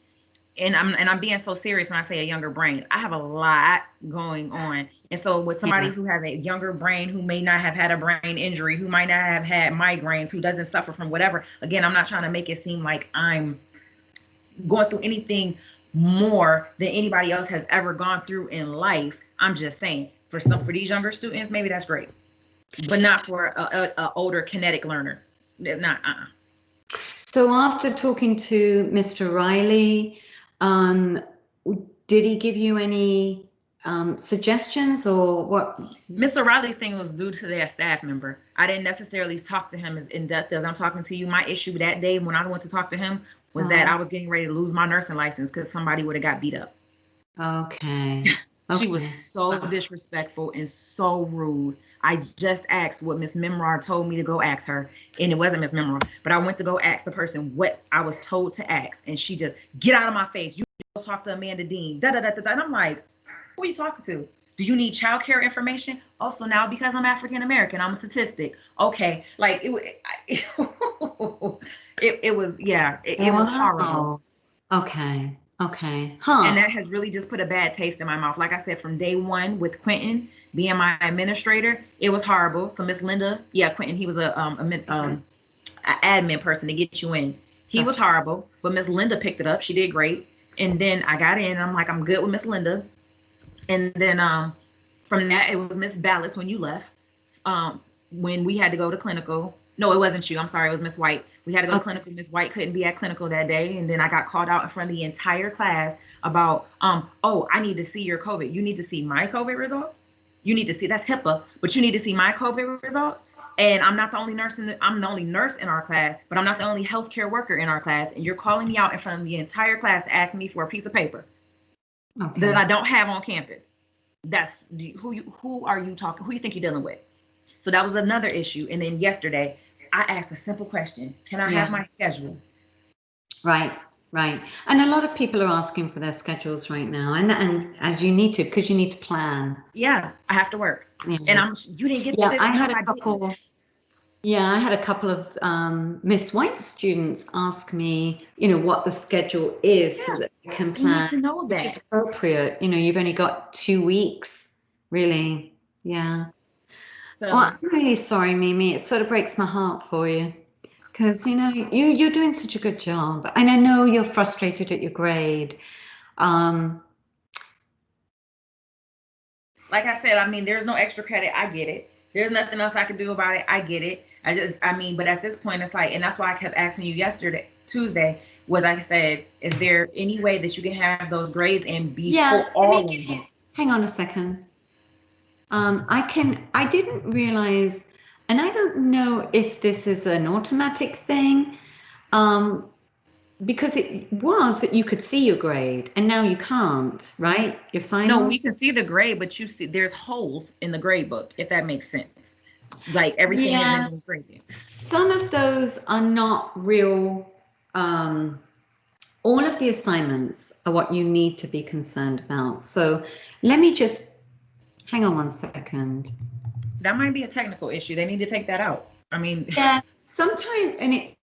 and I'm being so serious when I say a younger brain. I have a lot going on. And so with somebody who has a younger brain, who may not have had a brain injury, who might not have had migraines, who doesn't suffer from whatever. Again, I'm not trying to make it seem like I'm going through anything more than anybody else has ever gone through in life. I'm just saying, for these younger students, maybe that's great, but not for a older kinetic learner. Not. So after talking to Mr. Riley, did he give you any suggestions or what? Mr. Riley's thing was due to their staff member. I didn't necessarily talk to him as in depth as I'm talking to you. My issue that day when I went to talk to him was that I was getting ready to lose my nursing license because somebody would have got beat up. Okay. She was so disrespectful and so rude. I just asked what Miss Memrar told me to go ask her, and it wasn't Miss Memrar, but I went to go ask the person what I was told to ask, and she just, get out of my face. You go talk to Amanda Dean. Da da da da. And I'm like, who are you talking to? Do you need child care information? Also, now because I'm African American, I'm a statistic. Okay, like it was, yeah, it was horrible. Okay. Okay. Huh. And that has really just put a bad taste in my mouth. Like I said, from day one with Quentin being my administrator, it was horrible. So Miss Linda, Quentin, he was a admin person to get you in. He was horrible, but Miss Linda picked it up. She did great. And then I got in, and I'm like, I'm good with Miss Linda. And then from that, it was Miss Ballas when you left. When we had to go to clinical, No, it wasn't you. I'm sorry. It was Miss White. We had to go to Okay. clinical. Miss White couldn't be at clinical that day. And then I got called out in front of the entire class about, oh, I need to see your COVID. You need to see my COVID results. You need to see, that's HIPAA, but you need to see my COVID results. And I'm not the only nurse I'm the only nurse in our class, but I'm not the only healthcare worker in our class. And you're calling me out in front of the entire class to ask me for a piece of paper Okay. that I don't have on campus. That's who are you talking? Who you think you're dealing with? So that was another issue. And then yesterday, I asked a simple question: can I Yeah. have my schedule? Right, right. And a lot of people are asking for their schedules right now, and as you need to, because you need to plan. Yeah, I have to work. Yeah. And you didn't get Yeah, this. I No, had a didn't. couple. Yeah, I had a couple of Miss White students ask me, what the schedule is so Yeah, that they can You need plan, to know which is that. appropriate. You've only got 2 weeks, really. Yeah. So Well, I'm really sorry, Mimi. It sort of breaks my heart for you because, you're doing such a good job. And I know you're frustrated at your grade. like I said, I mean, there's no extra credit. I get it. There's nothing else I can do about it. I get it. But at this point, it's like, and that's why I kept asking you Tuesday, was I said, is there any way that you can have those grades and be Yeah, for all of give them? you, hang on a second. I didn't realize, and I don't know if this is an automatic thing, because it was that you could see your grade and now you can't, right? Your final? No, we can see the grade, but you see there's holes in the grade book, if that makes sense. Like everything Yeah. isn't graded. Some of those are not real. All of the assignments are what you need to be concerned about. So let me just hang on one second. That might be a technical issue. They need to take that out. I mean, Yeah, sometimes, and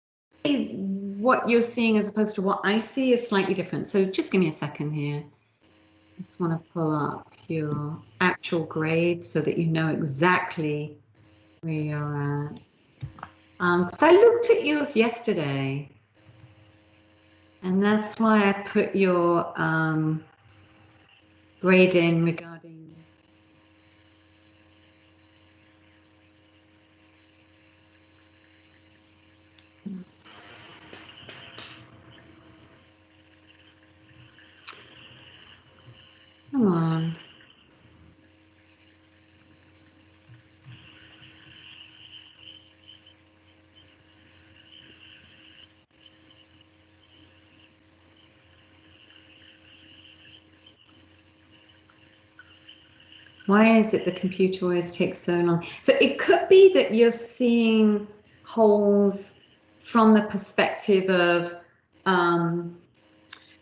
what you're seeing as opposed to what I see is slightly different. So just give me a second here. Just want to pull up your actual grade so that you know exactly where you're at. Because I looked at yours yesterday, and that's why I put your grade in regarding. Come on. Why is it the computer always takes so long? So it could be that you're seeing holes from the perspective of,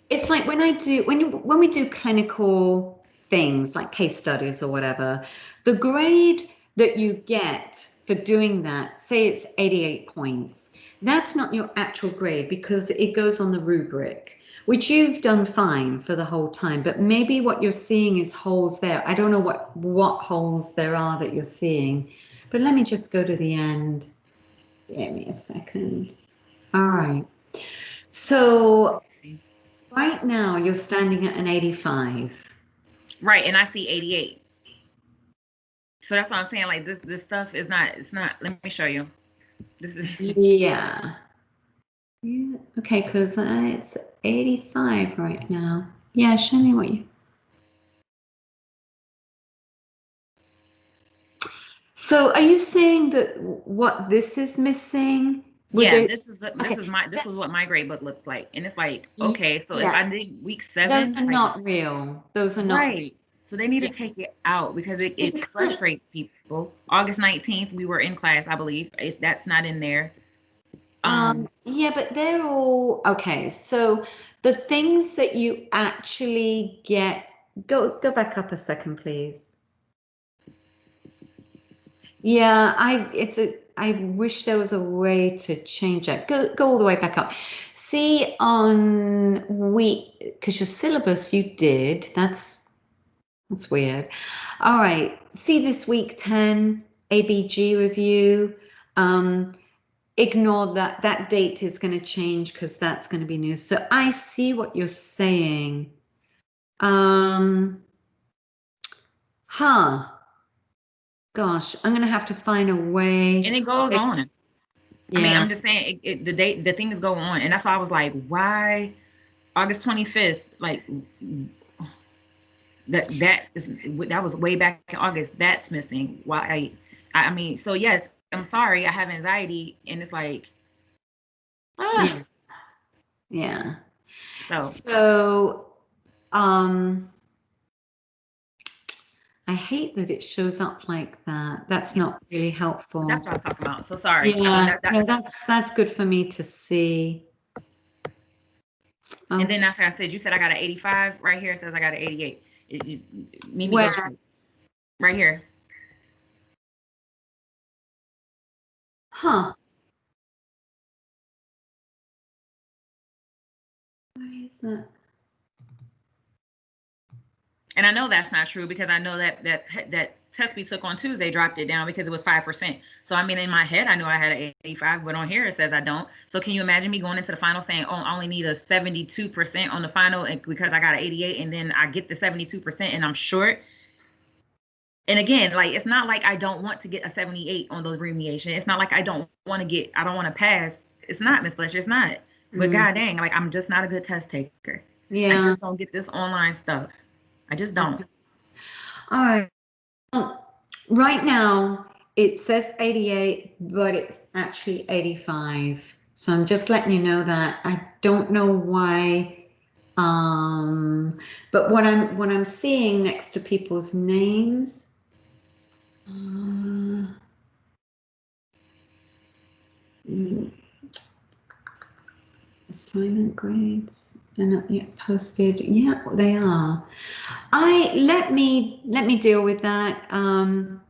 it's like when we do clinical things like case studies or whatever, the grade that you get for doing that, say it's 88 points, that's not your actual grade because it goes on the rubric, which you've done fine for the whole time, but maybe what you're seeing is holes there. I don't know what holes there are that you're seeing, but let me just go to the end. Give me a second. All right. So right now you're standing at an 85. right, and I see 88. So that's what I'm saying. Like this stuff is not. It's not. Let me show you. This is. Yeah. Yeah. Okay, because it's 85 right now. Yeah, show me what you. So are you saying that what this is missing? Yeah, Okay. this is what my grade book looks like, and it's like, okay, so if Yeah. I did week 7, Those are like, not real. Those are not. right. So they need to Yeah. take it out because it It's frustrates people. August 19th, we were in class, I believe. That's not in there. Yeah, but they're all okay. So the things that you actually get, go back up a second, please. Yeah, I wish there was a way to change that. Go all the way back up. See on because your syllabus you did, that's weird. All right. See this week 10 ABG review. Ignore that date is going to change because that's going to be new. So I see what you're saying. Gosh, I'm going to have to find a way. And it goes on. I mean, Yeah. I'm just saying the thing is going on, and that's why I was like, why August 25th? Like that was way back in August. That's missing. Why? I mean, so yes, I'm sorry. I have anxiety, and it's like, Yeah. Yeah. So So, I hate that it shows up like that. That's not really helpful. that's what I was talking about. So sorry. I mean, Yeah, yeah, that's good for me to see. And then that's how I said, you said I got an 85 right here. It says I got an 88. Mimi Where? goes right here. Huh. Why is that? And I know that's not true because I know that test we took on Tuesday dropped it down because it was 5%. So I mean, in my head, I knew I had an 85, but on here it says I don't. So can you imagine me going into the final saying, oh, I only need a 72% on the final and because I got an 88 and then I get the 72% and I'm short? And again, like, it's not like I don't want to get a 78 on the remediation. It's not like I don't want to pass. It's not, Miss Fletcher, it's not. But God dang, like, I'm just not a good test taker. Yeah. I just don't get this online stuff. I just don't. All right. Well, right now it says 88, but it's actually 85. So I'm just letting you know that. I don't know why. But what I'm seeing next to people's names. Assignment grades, they're not yet posted. Yeah, they are. Let me deal with that. I'm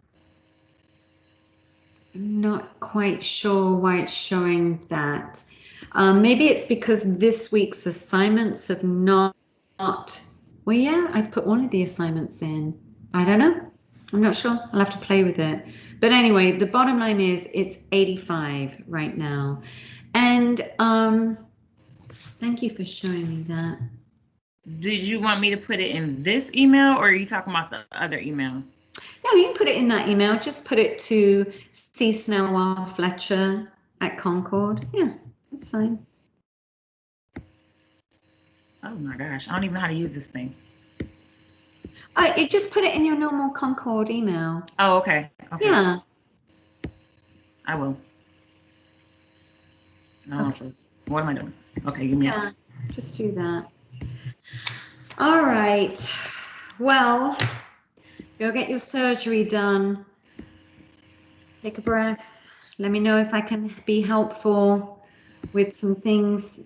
not quite sure why it's showing that. Maybe it's because this week's assignments have not. Well, yeah, I've put one of the assignments in. I don't know. I'm not sure. I'll have to play with it. But anyway, the bottom line is it's 85 right now, and thank you for showing me that. Did you want me to put it in this email or are you talking about the other email? No, you can put it in that email. Just put it to csnellfletcher@Concord. Yeah, that's fine. Oh my gosh, I don't even know how to use this thing. You just put it in your normal Concord email. Oh, okay. Okay. Yeah. I will. Okay. What am I doing? Okay, give me. Yeah, just do that. All right. Well, go get your surgery done. Take a breath. Let me know if I can be helpful with some things,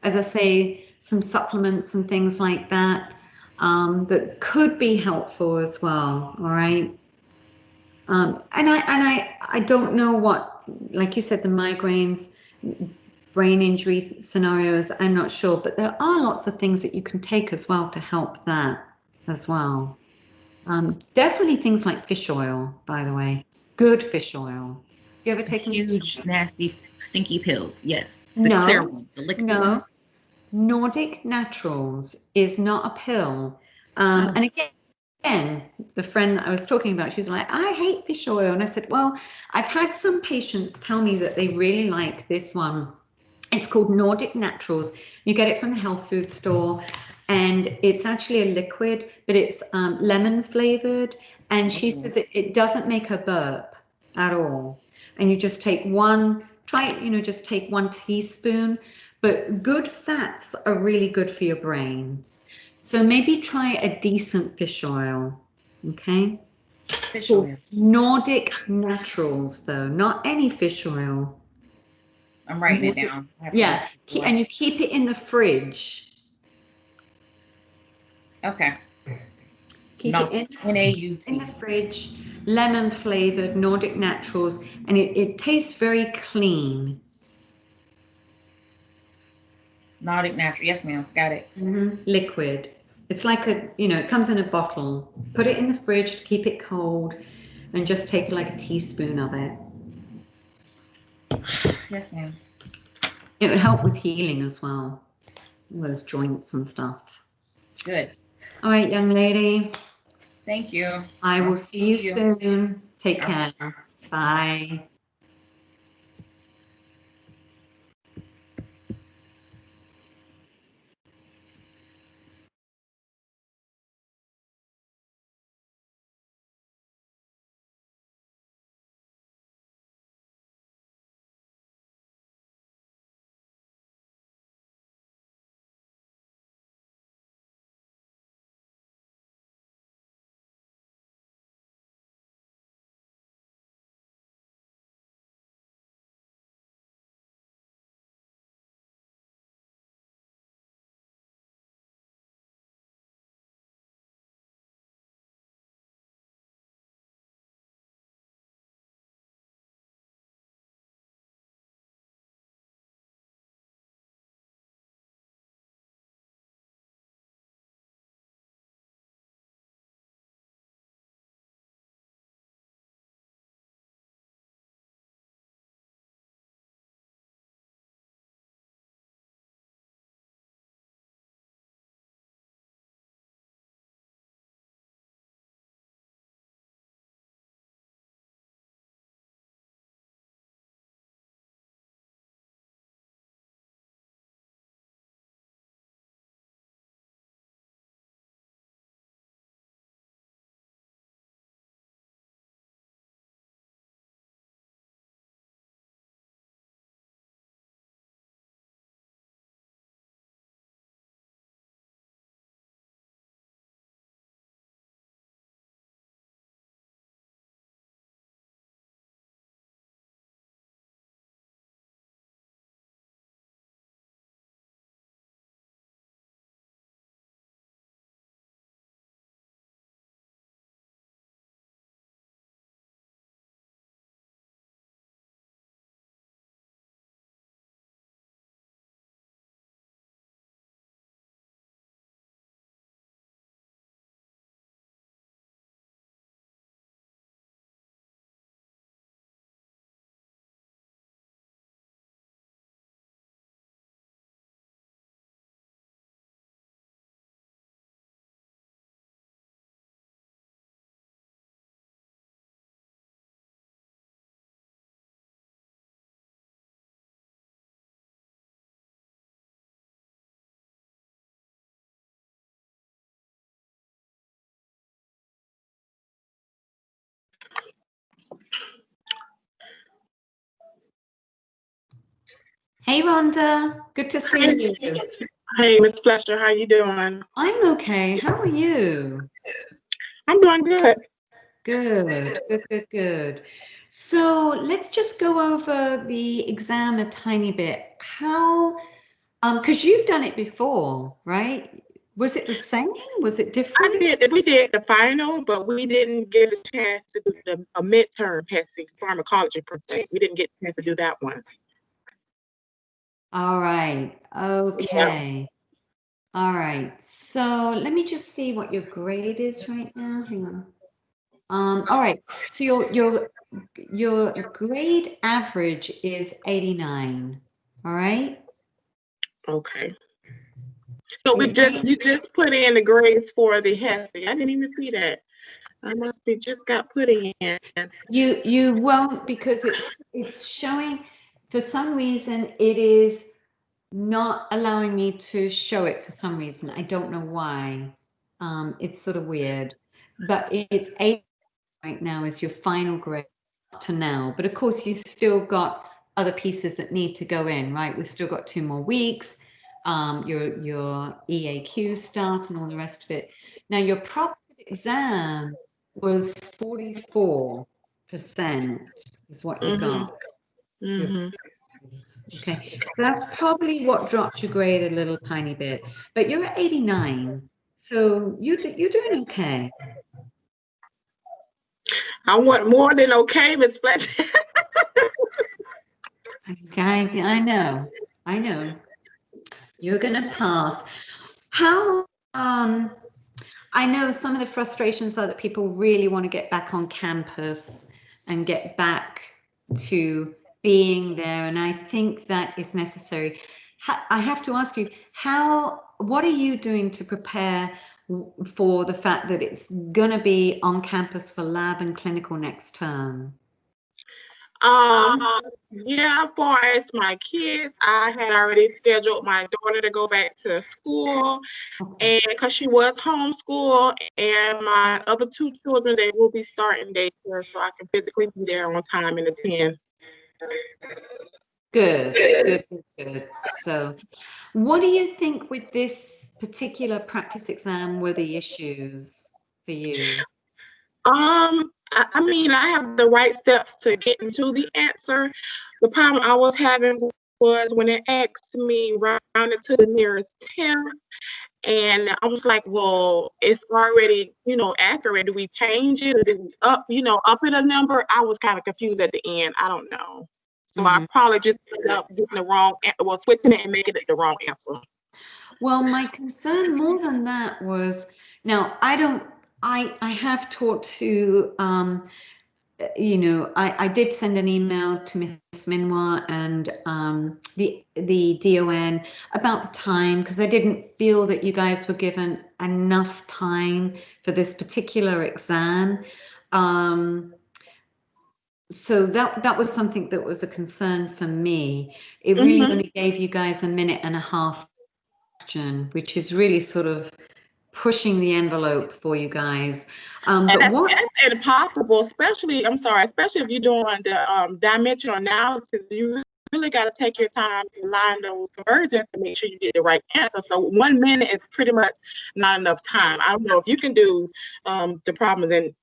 as I say, some supplements and things like that, that could be helpful as well. All right. And I don't know what, like you said, the migraines, brain injury scenarios, I'm not sure, but there are lots of things that you can take as well to help that as well. Definitely things like fish oil, by the way, good fish oil. You ever taken huge, nasty, stinky pills? Yes. The clear one, the liquid one. Nordic Naturals is not a pill. And again, the friend that I was talking about, she was like, I hate fish oil. And I said, well, I've had some patients tell me that they really like this one. It's called Nordic Naturals. You get it from the health food store. And it's actually a liquid, but it's lemon flavored. And she says it doesn't make her burp at all. And you just take just take 1 teaspoon. But good fats are really good for your brain. So maybe try a decent fish oil, okay? Fish oil. Nordic Naturals, though, not any fish oil. I'm writing it down. Yeah, and you keep it in the fridge. Okay. Keep it in the fridge, lemon flavored Nordic Naturals, and it tastes very clean. Nordic Natural, yes ma'am, got it. Liquid. It's like it comes in a bottle. Put it in the fridge to keep it cold, and just take like a teaspoon of it. Yes ma'am. It would help with healing as well, those joints and stuff. Good. All right, young lady. Thank you. I will see you soon. Take care. Bye. Hey, Rhonda. Good to see you. Hey, Miss Fletcher, how you doing? I'm okay. How are you? I'm doing good. Good, good, good, good. So let's just go over the exam a tiny bit. How, because you've done it before, right? Was it the same? Was it different? We did the final, but we didn't get a chance to do a midterm testing, pharmacology per se. We didn't get a chance to do that one. All right. Okay. All right. So let me just see what your grade is right now. Hang on. All right. So your grade average is 89. All right. Okay. So you just put in the grades for the HESI. I didn't even see that. I must be just got put in. You won't, because it's showing, for some reason it is not allowing me to show it for some reason. I don't know why. It's sort of weird, but it's 8 right now is your final grade up to now. But of course, you still got other pieces that need to go in, right? We've still got 2 more weeks, your EAQ stuff and all the rest of it. Now, your prop exam was 44% is what you got. Okay, that's probably what dropped your grade a little tiny bit, but you're at 89, so you're doing okay. I want more than okay, Miss Fletcher. I know. You're gonna pass. How, I know some of the frustrations are that people really want to get back on campus and get back to being there, and I think that is necessary. I have to ask you, what are you doing to prepare for the fact that it's gonna be on campus for lab and clinical next term? Yeah, as far as my kids, I had already scheduled my daughter to go back to school, and because she was homeschooled, and my other 2 children, they will be starting daycare, so I can physically be there on time and attend. Good. So, what do you think with this particular practice exam were the issues for you? I mean, I have the right steps to get into the answer. The problem I was having was when it asked me round it to the nearest 10, and I was like, well, it's already, accurate. Do we change it or do we up it a number? I was kind of confused at the end. I don't know. So I probably just ended up getting the wrong, switching it and making it the wrong answer. Well, my concern more than that was, now I have talked to, I did send an email to Miss Minwa and the DON about the time, because I didn't feel that you guys were given enough time for this particular exam. So that was something that was a concern for me. It really only gave you guys a minute and a half question, which is really sort of pushing the envelope for you guys. But that's impossible, especially if you're doing the dimensional analysis. You really got to take your time to line those conversions to make sure you get the right answer. So 1 minute is pretty much not enough time. I don't know if you can do the problems in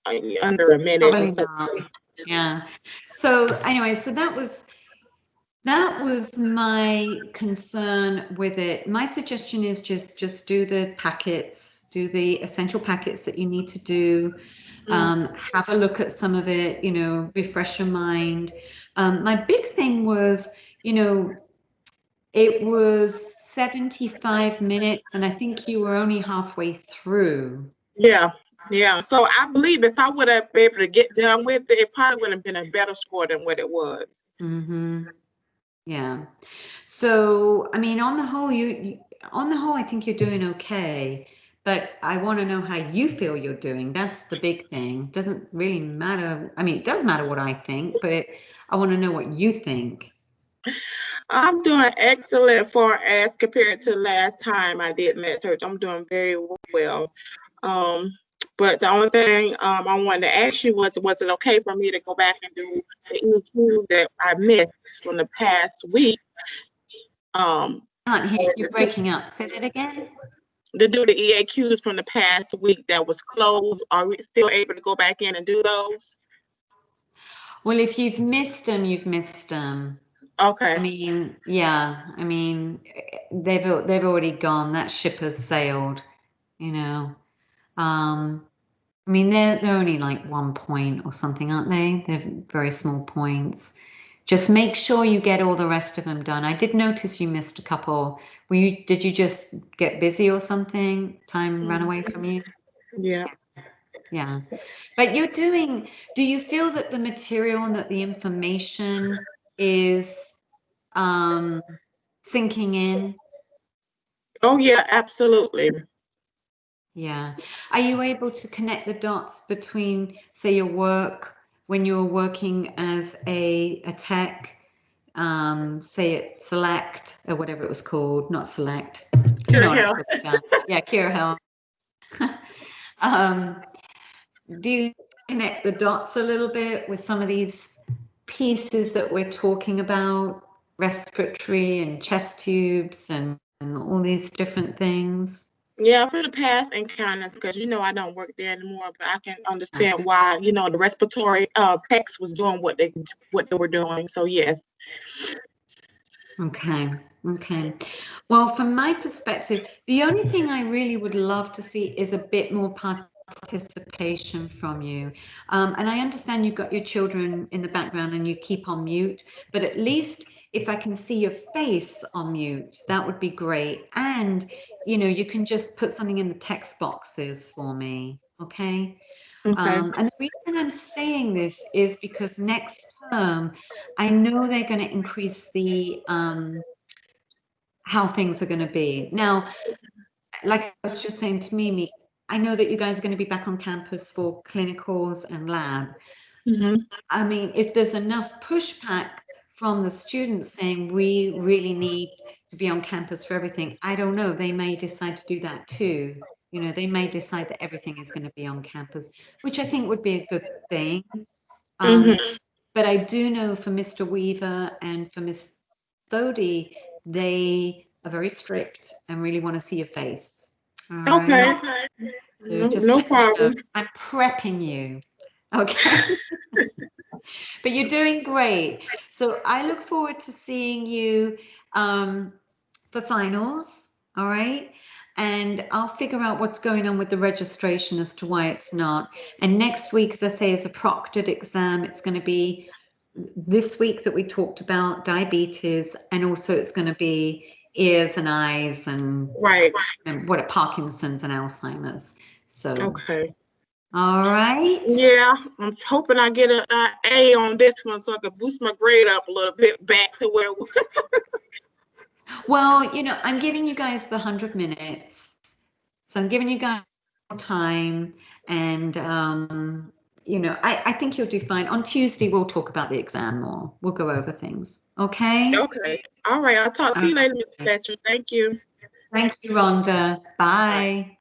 under a minute. Probably not. Yeah. So anyway, so that was my concern with it. My suggestion is just do the packets, do the essential packets that you need to do. Have a look at some of it, refresh your mind. My big thing was, it was 75 minutes, and I think you were only halfway through. Yeah. So I believe if I would have been able to get done with it, it probably would have been a better score than what it was. Yeah. So, I mean, on the whole, I think you're doing okay, but I want to know how you feel you're doing. That's the big thing. Doesn't really matter. I mean, it does matter what I think, but I want to know what you think. I'm doing excellent as compared to last time I did med search. I'm doing very well. But the only thing I wanted to ask you was it okay for me to go back and do the EQ that I missed from the past week? Can't hear you breaking up. Say that again. to do the EAQs from the past week that was closed. Are we still able to go back in and do those? Well, if you've missed them, you've missed them. Okay. I mean, yeah. I mean, they've already gone. That ship has sailed. You know. I mean, they're only like 1 point or something, aren't they? They're very small points. Just make sure you get all the rest of them done. I did notice you missed a couple. Did you just get busy or something? Time ran away from you? Yeah. Yeah. But do you feel that the material and that the information is sinking in? Oh yeah, absolutely. Yeah. Are you able to connect the dots between, say, your work when you were working as a tech, say at Select or whatever it was called, not Select. Cure Health. Yeah, Cure Health. Do you connect the dots a little bit with some of these pieces that we're talking about, respiratory and chest tubes and all these different things? Yeah, for the past encounters, because I don't work there anymore, but I can understand why, the respiratory techs was doing what they were doing. So yes. Okay. Well, from my perspective, the only thing I really would love to see is a bit more participation from you. And I understand you've got your children in the background and you keep on mute, but at least if I can see your face on mute, that would be great. And, you can just put something in the text boxes for me. Okay. Okay. And the reason I'm saying this is because next term, I know they're going to increase the how things are going to be. Now, like I was just saying to Mimi, I know that you guys are going to be back on campus for clinicals and lab. Mm-hmm. I mean, if there's enough pushback from the students saying we really need to be on campus for everything, I don't know, they may decide to do that too. They may decide that everything is going to be on campus, which I think would be a good thing. But I do know for Mr. Weaver and for Miss Thody, they are very strict and really want to see your face. All Okay. right? So No problem. I'm prepping you. Okay. But you're doing great. So I look forward to seeing you for finals. All right. And I'll figure out what's going on with the registration as to why it's not. And next week, as I say, is a proctored exam. It's going to be this week that we talked about diabetes, and also it's going to be ears and eyes and what are Parkinson's and Alzheimer's. So okay. All right. Yeah, I'm hoping I get an A on this one so I can boost my grade up a little bit back to where. Well, I'm giving you guys the 100 minutes, so I'm giving you guys more time, and I think you'll do fine. On Tuesday, we'll talk about the exam more. We'll go over things. Okay. Okay. All right. I'll talk to you later, Ms. Fletcher. Thank you. Thank you, Rhonda. Bye.